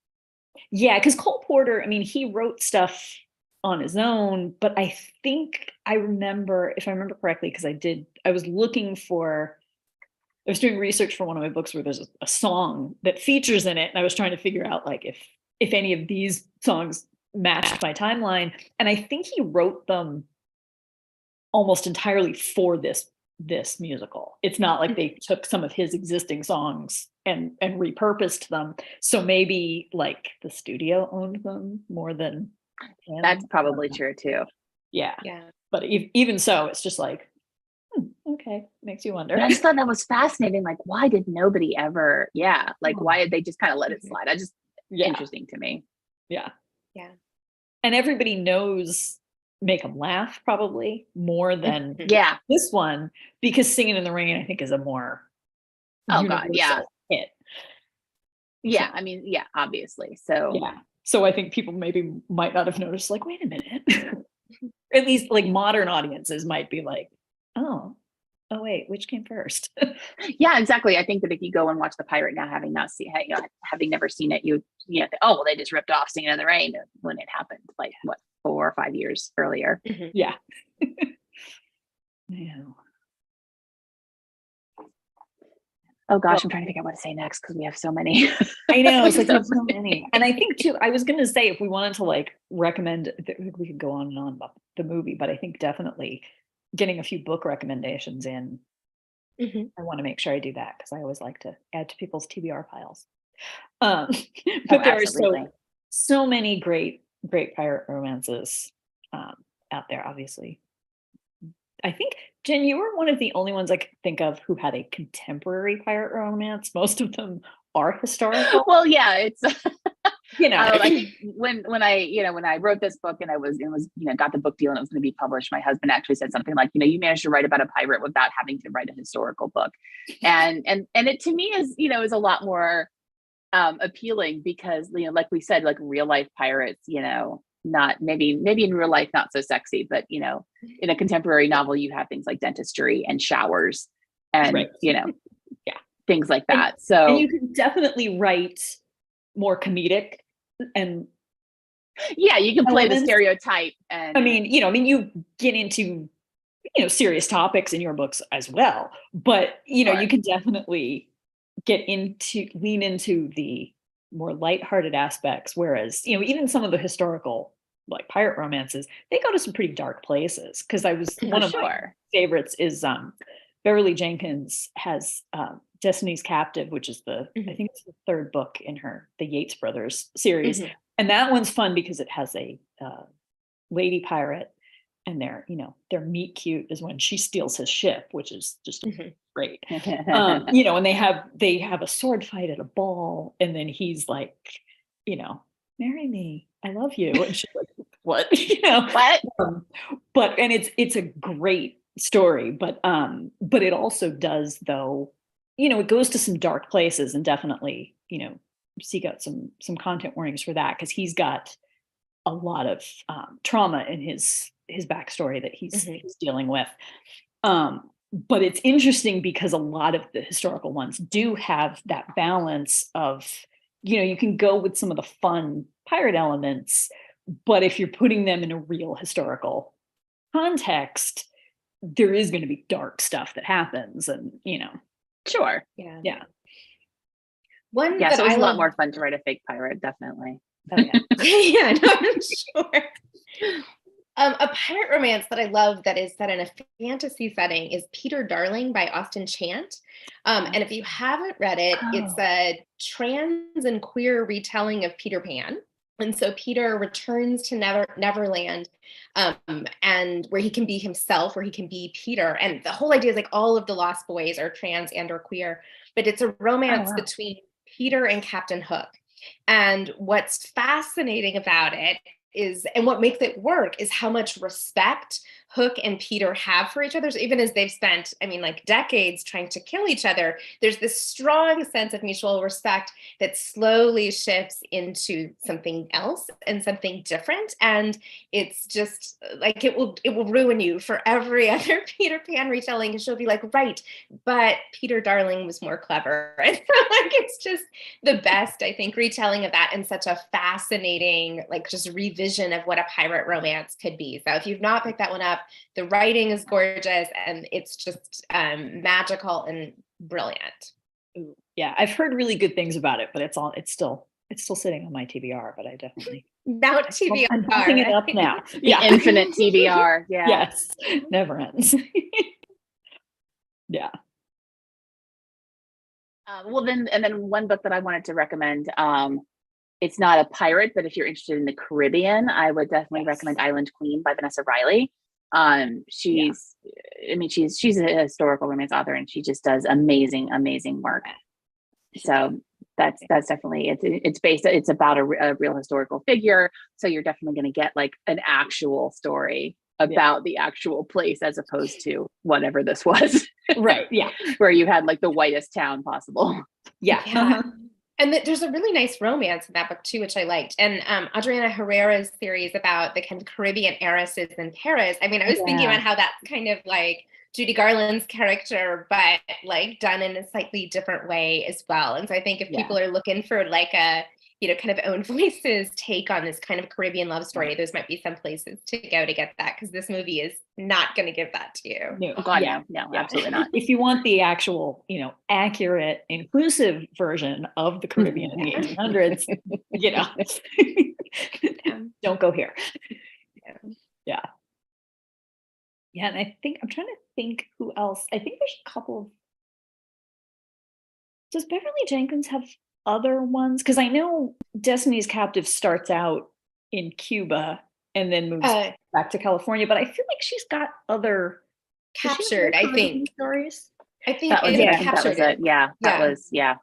A: Yeah. Cause Cole Porter, I mean, he wrote stuff on his own, but I think I remember, if I remember correctly, because I was doing research for one of my books where there's a song that features in it. And I was trying to figure out like if any of these songs matched my timeline. And I think he wrote them almost entirely for this musical. It's not like they took some of his existing songs and repurposed them. So maybe like the studio owned them more than him.
B: That's probably true too.
A: Yeah. But even so, it's just like, okay, makes you wonder.
B: But I just thought that was fascinating. Like, why did nobody ever? Why did they just kind of let it slide? Interesting to me.
A: Yeah. And everybody knows Make them laugh probably more than this one, because Singing in the Rain I think is a more hit.
B: Yeah, I mean, obviously. So
A: so I think people maybe might not have noticed, like, wait a minute. At least like modern audiences might be like, oh wait, which came first?
B: Yeah, exactly. I think that if you go and watch The Pirate now, having never seen it, you think, oh well, they just ripped off Singing in the Rain when it happened, like what, 4 or 5 years earlier.
A: Yeah.
B: Oh gosh, I'm trying to figure out what to say next because we have so many.
A: I know, it's like
B: So
A: there's so many. And I think too, I was gonna say if we wanted to like recommend, we could go on and on about the movie, but I think definitely getting a few book recommendations in,
C: Mhm.
A: I want to make sure I do that because I always like to add to people's TBR piles.
B: Oh,
A: But there are
B: absolutely.
A: so many great pirate romances um, out there, obviously. I think, Jen, you were one of the only ones I could think of who had a contemporary pirate romance. Most of them are historical,
B: Well, yeah, it's
A: you know.
B: I think when I, when I wrote this book and got the book deal and it was going to be published, my husband actually said something like, you managed to write about a pirate without having to write a historical book. And it to me is a lot more appealing because, like we said, like real life pirates, not maybe in real life, not so sexy, but, in a contemporary novel, you have things like dentistry and showers and,
A: Right. Yeah.
B: things like
A: And,
B: that.
A: and
B: So
A: you can definitely write more comedic and
B: yeah, you can play the
A: elements.
B: stereotype. And
A: I mean, you get into, serious topics in your books as well, but, you
B: sure.
A: can definitely lean into the more lighthearted aspects. Whereas, even some of the historical, like pirate romances, they go to some pretty dark places. Cause
B: For
A: one of my
B: sure.
A: favorites is, Beverly Jenkins has, Destiny's Captive, which is I
C: Mhm.
A: think it's the third book in the Yates Brothers series.
C: Mhm.
A: And that one's fun because it has a, lady pirate and their meet cute is when she steals his ship, which is just
C: Mhm.
A: great. And they have a sword fight at a ball, and then he's like, marry me, I love you, and she's like, what?
B: What?
A: But and it's a great story, but it also does, though, it goes to some dark places, and definitely, seek out some content warnings for that, because he's got a lot of trauma in his backstory that
C: Mhm.
A: he's dealing with. But it's interesting because a lot of the historical ones do have that balance of, you can go with some of the fun pirate elements, but if you're putting them in a real historical context, there is going to be dark stuff that happens, and
B: Sure.
C: Yeah.
A: yeah.
C: One
B: Yeah.
C: that
B: So it's
C: I
B: a lot
C: love.
B: more fun to write a fake pirate, definitely.
A: Oh yeah.
C: Yeah, no, I'm sure. A pirate romance that I love that is set in a fantasy setting is Peter Darling by Austin Chant. And if you haven't read it, it's
B: Oh.
C: a trans and queer retelling of Peter Pan. And so Peter returns to Neverland, and where he can be himself, where he can be Peter. And the whole idea is like all of the Lost Boys are trans and or queer, but it's a
B: Oh
C: romance
B: wow.
C: between Peter and Captain Hook. And what's fascinating about it is, and what makes it work is how much respect Hook and Peter have for each other. So even as they've spent, I mean, like decades trying to kill each other, there's this strong sense of mutual respect that slowly shifts into something else and something different. And it's just like it will ruin you for every other Peter Pan retelling. And she'll be like, right, but Peter Darling was more clever. And like it's just the best, I think, retelling of that, and such a fascinating, like, just revision of what a pirate romance could be. So if you've not picked that one up, the writing is gorgeous and it's just magical and brilliant.
A: Ooh, yeah, I've heard really good things about it, but it's still sitting on my TBR, but I definitely
C: Mount
A: I'm bumping it
C: TBR.
A: up now.
B: The
A: Yeah.
B: infinite TBR. Yeah.
A: Yes. Never ends. Yeah.
B: Well, then one book that I wanted to recommend. It's not a pirate, but if you're interested in the Caribbean, I would definitely
A: Yes.
B: recommend Island Queen by Vanessa Riley.
A: Yeah.
B: She's a historical romance author, and she just does amazing work. So that's definitely it's about a real historical figure. So you're definitely going to get like an actual story about the actual place as opposed to whatever this was,
A: Right. Yeah.
B: where you had like the whitest town possible.
A: Yeah.
C: Yeah. And there's a really nice romance in that book too, which I liked. And Adriana Herrera's series about the kind of Caribbean heiresses in Paris. I mean, I was thinking about how that's kind of like Judy Garland's character, but like done in a slightly different way as well. And so I think if
A: Yeah.
C: people are looking for like a, kind of own voices take on this kind of Caribbean love story, those might be some places to go to get that, because this movie is not going to give that to you.
A: No,
B: Oh God,
A: yeah,
B: no,
A: yeah.
B: absolutely not.
A: If you want the actual, accurate, inclusive version of the Caribbean in the 1800s, don't go here. Yeah. Yeah, and I think I'm trying to think who else. I think there's a couple of. Does Beverly Jenkins have other ones? Because I know Destiny's Captive starts out in Cuba and then moves back to California, but I feel like she's got other
C: Captured, I think.
A: Stories.
C: I think
B: That was
C: it's
B: it. I think that was
C: Captured.
B: it. Yeah, that was, yeah.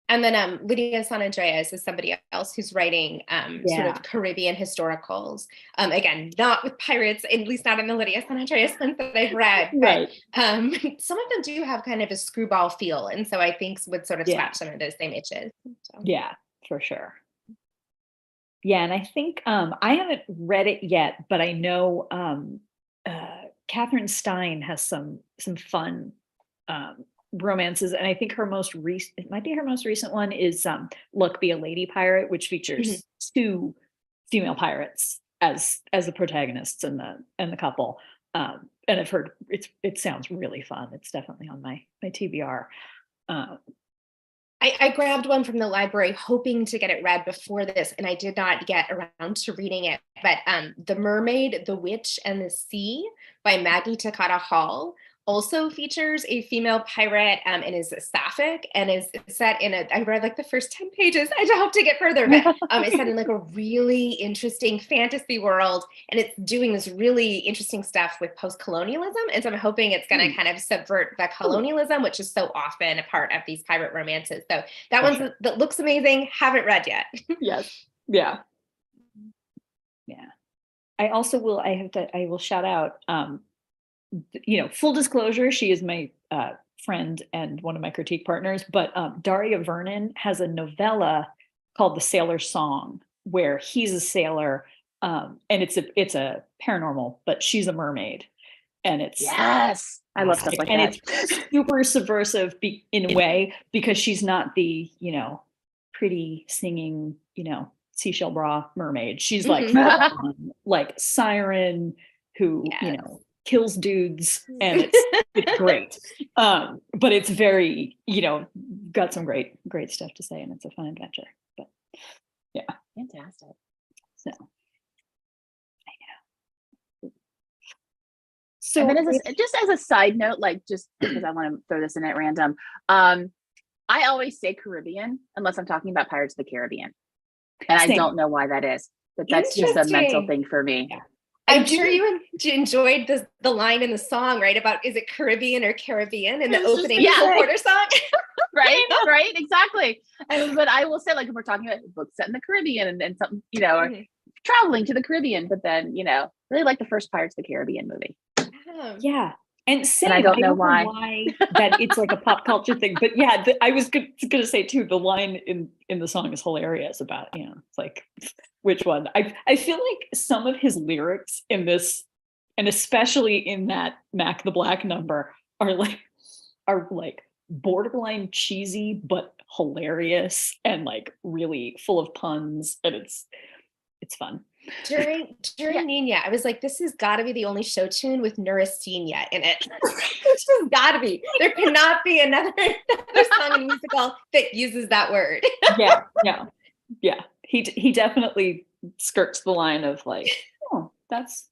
C: And then Lydia San Andreas is somebody else who's writing sort of Caribbean historicals. Again, not with pirates, at least not in the Lydia San Andreas ones that I've read.
A: Right.
C: But some of them do have kind of a screwball feel. And so I think would sort of scratch some of those same itches. So.
A: Yeah, for sure. Yeah, and I think I haven't read it yet, but I know Catherine Stein has some fun romances, and I think her most recent, it might be her most recent one, is Look, Be a Lady Pirate, which features two female pirates as the protagonists and the couple. And I've heard it sounds really fun. It's definitely on my TBR.
C: I grabbed one from the library hoping to get it read before this, and I did not get around to reading it. But The Mermaid, the Witch, and the Sea by Maggie Takata Hall also features a female pirate and is sapphic and is set in I read like the first 10 pages. I hope to get further, but it's set in like a really interesting fantasy world, and it's doing this really interesting stuff with post-colonialism. And so I'm hoping it's going to kind of subvert the colonialism, which is so often a part of these pirate romances. So that one that looks amazing. Haven't read yet.
A: Yes. Yeah. Yeah. I also will, I will shout out, full disclosure, she is my friend and one of my critique partners, but Daria Vernon has a novella called The Sailor's Song, where he's a sailor, and it's a paranormal, but she's a mermaid. And it's
B: yes, I love stuff like that.
A: And it's super subversive in a way, because she's not the, pretty singing, seashell bra mermaid. She's like like siren who, kills dudes, and it's great. But it's very, got some great stuff to say, and it's a fun adventure. But yeah.
B: Fantastic.
A: So I know. So
B: and then just as a side note, like just because I want to throw this in at random, I always say Caribbean unless I'm talking about Pirates of the Caribbean. And I don't know why that is, but that's just a mental thing for me.
A: Yeah.
C: I'm sure you enjoyed the line in the song, right? About, is it Caribbean or Caribbean in the opening Porter song?
B: right, exactly. But I will say, like, if we're talking about books set in the Caribbean and something, or traveling to the Caribbean, but then, really like the first Pirates of the Caribbean movie.
A: Oh. Yeah. And same,
B: I don't know why
A: that it's like a pop culture thing, but yeah, I was going to say too, the line in the song is hilarious about, it's like, which one? I feel like some of his lyrics in this, and especially in that Mac the Black number, are like borderline cheesy, but hilarious, and like really full of puns, and it's fun.
C: During Nina, I was like, this has got to be the only show tune with Neurasthenia in it. It's just got to be. There cannot be another song in a musical that uses that word.
A: Yeah. He definitely skirts the line of like, oh, that's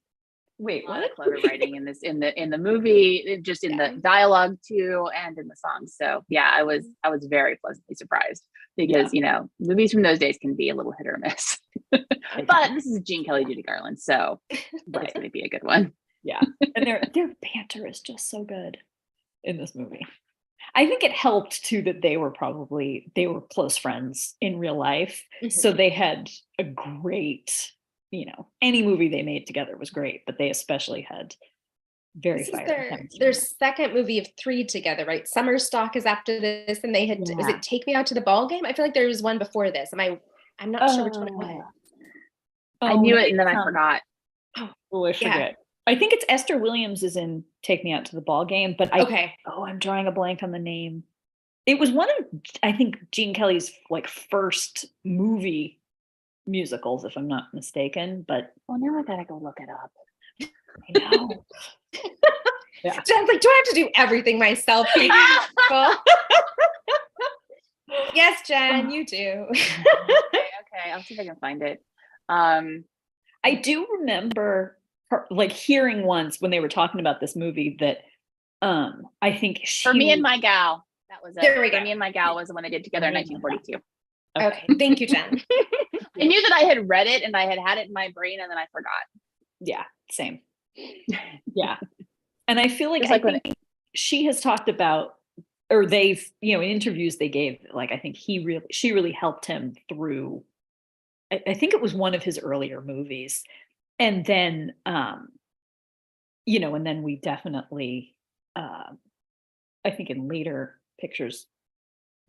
A: wait, what?
B: Clever writing in this in the movie, just in the dialogue too, and in the songs. So yeah, I was very pleasantly surprised, because movies from those days can be a little hit or miss. But this is Gene Kelly, Judy Garland, so that's going to be a good one.
A: Yeah, and their banter is just so good in this movie. I think it helped too that they were close friends in real life, so they had a great, any movie they made together was great, but they especially had very fiery.
C: Their second movie of 3 together, right? Summer Stock is after this, and they had is it Take Me Out to the Ball Game? I feel like there was one before this. I'm not sure which one it was.
B: I knew it and then I forgot.
A: Oh, I forget. Yeah. I think it's Esther Williams is in Take Me Out to the Ball Game, but I'm drawing a blank on the name. It was one of, I think, Gene Kelly's like first movie musicals, if I'm not mistaken. But
B: Well, now I gotta go look it up.
A: I know. Yeah.
C: Jen's like, do I have to do everything myself? Yes, Jen, you do.
B: Okay, I'll see if I can find it.
A: I do remember her, like hearing once when they were talking about this movie that I think she
B: For Me and My Gal. That was it.
C: There we
B: For
C: go.
B: Me and My Gal was the one they did together in 1942.
C: Okay, thank you, Jen.
B: I knew that I had read it and I had it in my brain and then I forgot.
A: Yeah, same. Yeah. And I feel like,
B: It's like
A: I think she has talked about, or they've, in interviews they gave, like, I think she really helped him through, I think it was one of his earlier movies. And then, and then we definitely, I think in later pictures,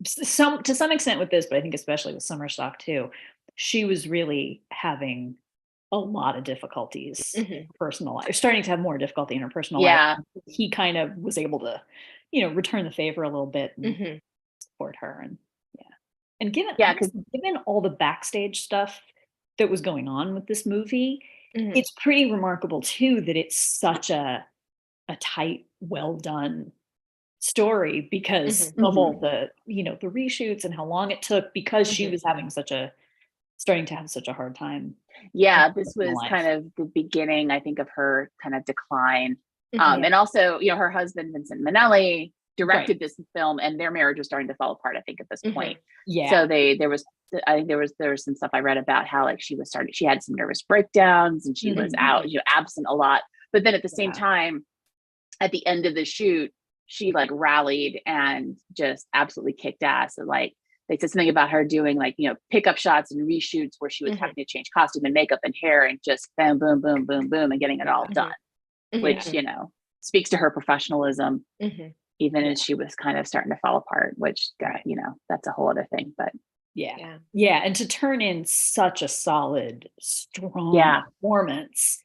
A: to some extent with this, but I think especially with Summer Stock too, she was really having a lot of difficulties in her personal life, starting to have more difficulty in her personal life. He kind of was able to, return the favor a little bit and support her. And and given all the backstage stuff that was going on with this movie, it's pretty remarkable too that it's such a tight, well done story because of all the the reshoots and how long it took, because she was starting to have such a hard time.
B: This was kind of the beginning, I think, of her kind of decline. And also, her husband Vincent Minnelli directed this film, and their marriage was starting to fall apart, I think, at this point. So there was some stuff I read about how like she had some nervous breakdowns and she was out, absent a lot. But then at the same time, at the end of the shoot, she like rallied and just absolutely kicked ass. And like they said something about her doing like, pickup shots and reshoots where she was having to change costume and makeup and hair and just boom, boom, boom, boom, boom, and getting it all done, which, speaks to her professionalism, even as she was kind of starting to fall apart, which, that's a whole other thing. But
A: yeah. And to turn in such a solid, strong performance,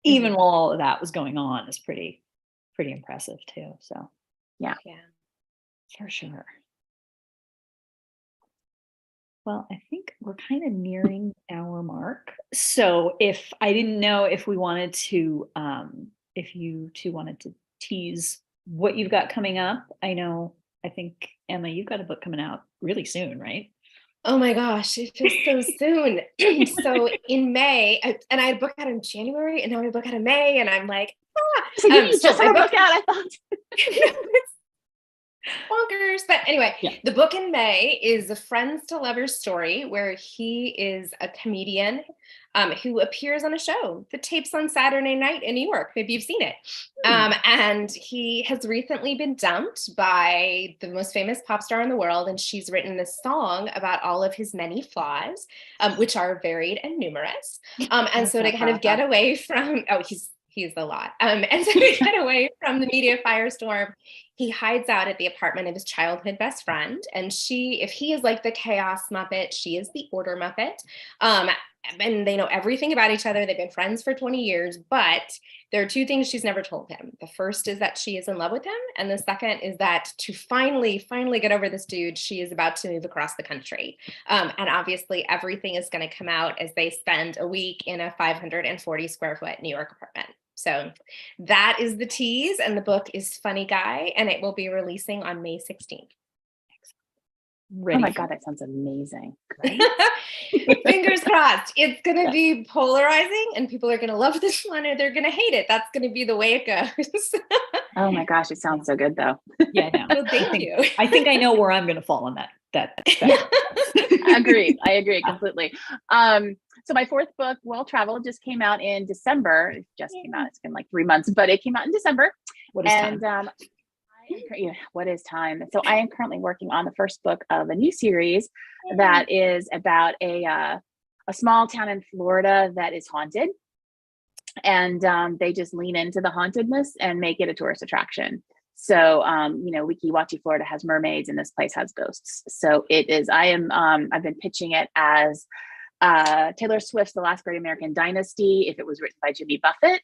A: even while all of that was going on, is pretty impressive too. So yeah, for sure. Well, I think we're kind of nearing our mark. So if I didn't know if we wanted to, if you two wanted to tease what you've got coming up. I think, Emma, you've got a book coming out really soon, right?
C: Oh my gosh, it feels so soon. So in May, and I had a book out in January, and now I have a book out in May, and I'm like,
B: So you just have a book out, I thought.
C: Bonkers. But anyway, the book in May is a Friends to Lovers story, where he is a comedian who appears on a show that tapes on Saturday night in New York. Maybe you've seen it. And he has recently been dumped by the most famous pop star in the world. And she's written this song about all of his many flaws, which are varied and numerous. And so to kind of get away from, he's a lot. And so to get away from the media firestorm, he hides out at the apartment of his childhood best friend. And if he is like the chaos Muppet, she is the order Muppet. And they know everything about each other. They've been friends for 20 years, but there are two things she's never told him. The first is that she is in love with him. And the second is that to finally get over this dude, she is about to move across the country. And obviously everything is going to come out as they spend a week in a 540 square foot New York apartment. So that is the tease, and the book is Funny Guy, and it will be releasing on May 16th.
B: Oh my God, that sounds amazing.
C: Fingers crossed. It's going to be polarizing, and people are going to love this one or they're going to hate it. That's going to be the way it goes.
B: Oh my gosh, it sounds so good though.
A: Yeah, no.
C: Well, thank you.
A: I think I know where I'm going to fall on that.
B: Agreed. I agree completely. So my fourth book, Well Traveled, just came out in December. It just came out. It's been like 3 months, but it came out in December.
A: What is time?
B: What is time? So I am currently working on the first book of a new series that is about a small town in Florida that is haunted, and they just lean into the hauntedness and make it a tourist attraction. So, Weeki Wachee, Florida has mermaids, and this place has ghosts. So it is. I've been pitching it as Taylor Swift's The Last Great American Dynasty if it was written by Jimmy Buffett,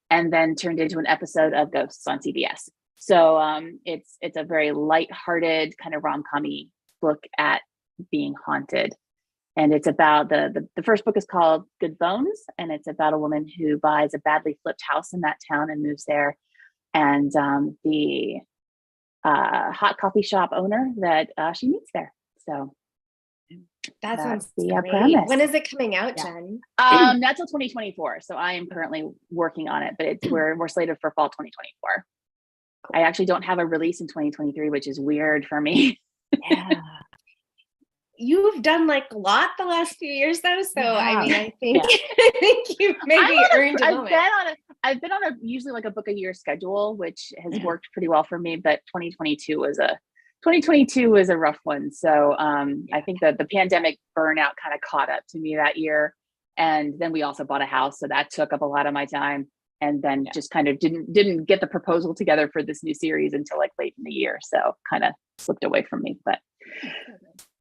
B: and then turned into an episode of Ghosts on CBS. So it's a very lighthearted kind of rom-com-y look at being haunted. And it's about the first book is called Good Bones, and it's about a woman who buys a badly flipped house in that town and moves there. And the hot coffee shop owner that she meets there. So
C: That
B: that's
C: sounds
B: the
C: great.
B: premise.
C: When is it coming out,
A: Yeah.
C: Jen?
B: Not till 2024. So I am currently working on it, but we're slated for fall 2024. I actually don't have a release in 2023, which is weird for me.
A: Yeah.
C: You've done like a lot the last few years though. So I mean, I think
A: Yeah.
C: I think you've maybe earned a moment.
B: I've been on a usually like a book a year schedule, which has worked pretty well for me, but 2022 was a rough one. So I think that the pandemic burnout kind of caught up to me that year. And then we also bought a house. So that took up a lot of my time. And then just kind of didn't get the proposal together for this new series until like late in the year. So kind of slipped away from me, but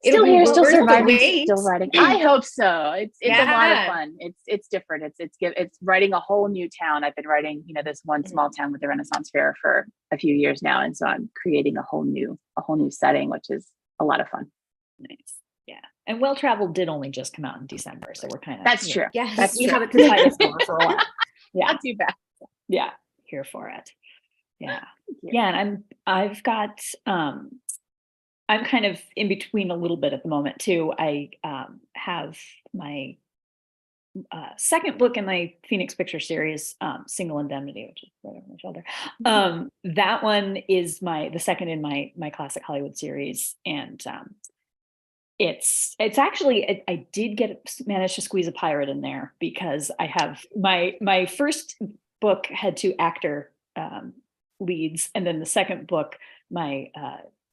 C: It'll
B: still
C: be
B: here, still
C: worth the
B: surviving,
C: wait.
B: still writing. I hope so. It's a lot of
C: Yeah.
B: fun. It's different. It's writing a whole new town. I've been writing, this one small town with the Renaissance Fair for a few years now. And so I'm creating a whole new setting, which is a lot of fun.
A: Nice. Yeah. And Well Traveled did only just come out in December. So we're kind of,
B: That's true.
C: Yes.
B: That's
A: we
B: true.
A: have it to tide us over for a while. Yeah.
B: Not too bad.
A: Yeah. Here for it. Yeah.
B: Thank you.
A: Yeah. And I've got, I'm kind of in between a little bit at the moment too. I have my second book in my Phoenix Picture series, Single Indemnity, which is right over my shoulder. That one is the second in my classic Hollywood series, and it's actually I did manage to squeeze a pirate in there because I have my first book had two actor leads, and then the second book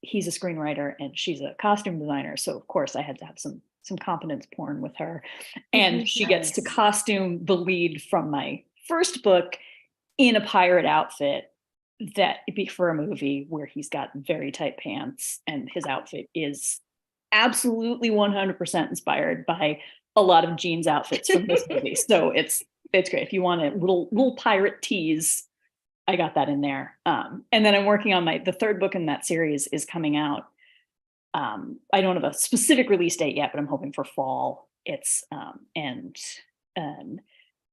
A: he's a screenwriter and she's a costume designer, so of course I had to have some competence porn with her, and she gets to
C: Nice.
A: costume the lead from my first book in a pirate outfit that be for a movie where he's got very tight pants and his outfit is absolutely 100% inspired by a lot of Gene's outfits from this movie. So it's great. If you want a little pirate tease, I got that in there. And then I'm working on the third book in that series is coming out. I don't have a specific release date yet, but I'm hoping for fall. It's an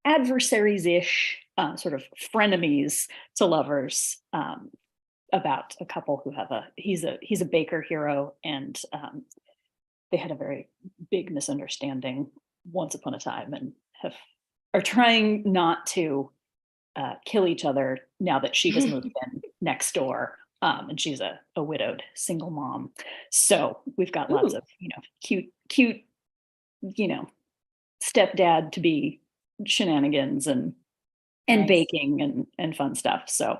A: adversaries-ish, sort of frenemies to lovers, about a couple who have he's a baker hero, and they had a very big misunderstanding once upon a time and are trying not to kill each other now that she has moved in next door. And she's a widowed single mom. So we've got lots of, cute, stepdad to be shenanigans and
B: Nice.
A: baking and fun stuff. So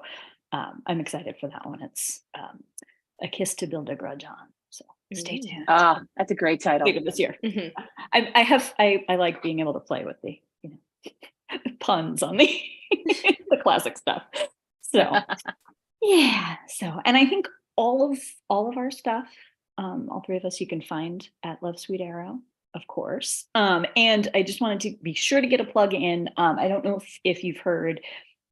A: I'm excited for that one. It's A Kiss to Build a Grudge On. So stay tuned.
B: Oh, that's a great title.
A: Later this year.
C: Mhm.
A: I like being able to play with the puns on the the classic stuff. So yeah. So, and I think all of our stuff, all three of us, you can find at Love Sweet Arrow, of course. And I just wanted to be sure to get a plug in. I don't know if you've heard,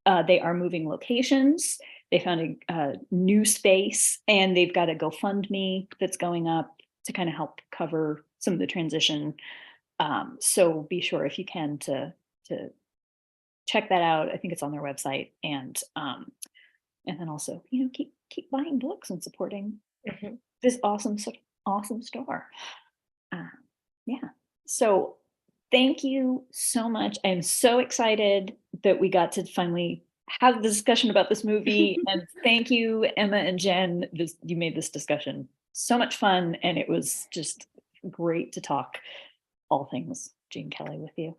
A: they are moving locations. They found a new space, and they've got a GoFundMe that's going up to kind of help cover some of the transition. So be sure if you can to check that out. I think it's on their website, and then also keep buying books and supporting this awesome store. Yeah. So thank you so much. I'm so excited that we got to finally have the discussion about this movie. And thank you, Emma and Jen. You made this discussion so much fun, and it was just great to talk all things Gene Kelly with you.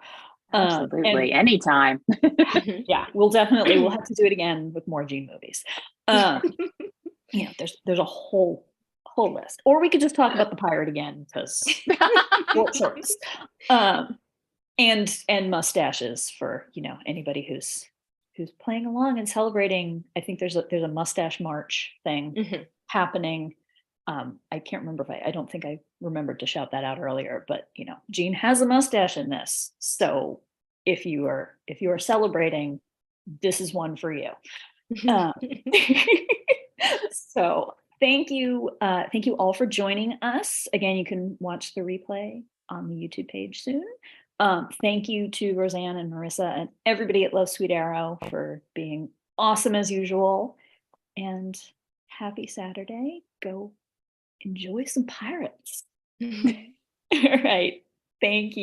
B: Absolutely. Anytime.
A: Yeah, we'll have to do it again with more Gene movies. There's a whole list, or we could just talk about The Pirate again because short shorts. And mustaches for anybody who's playing along and celebrating. I think there's a mustache march thing happening. I can't remember I don't think I remembered to shout that out earlier, but Gene has a mustache in this. So if you are celebrating, this is one for you. Um, so thank you all for joining us. Again, you can watch the replay on the YouTube page soon. Thank you to Roseanne and Marissa and everybody at Love Sweet Arrow for being awesome as usual. And happy Saturday. Go enjoy some pirates. All right. Thank you.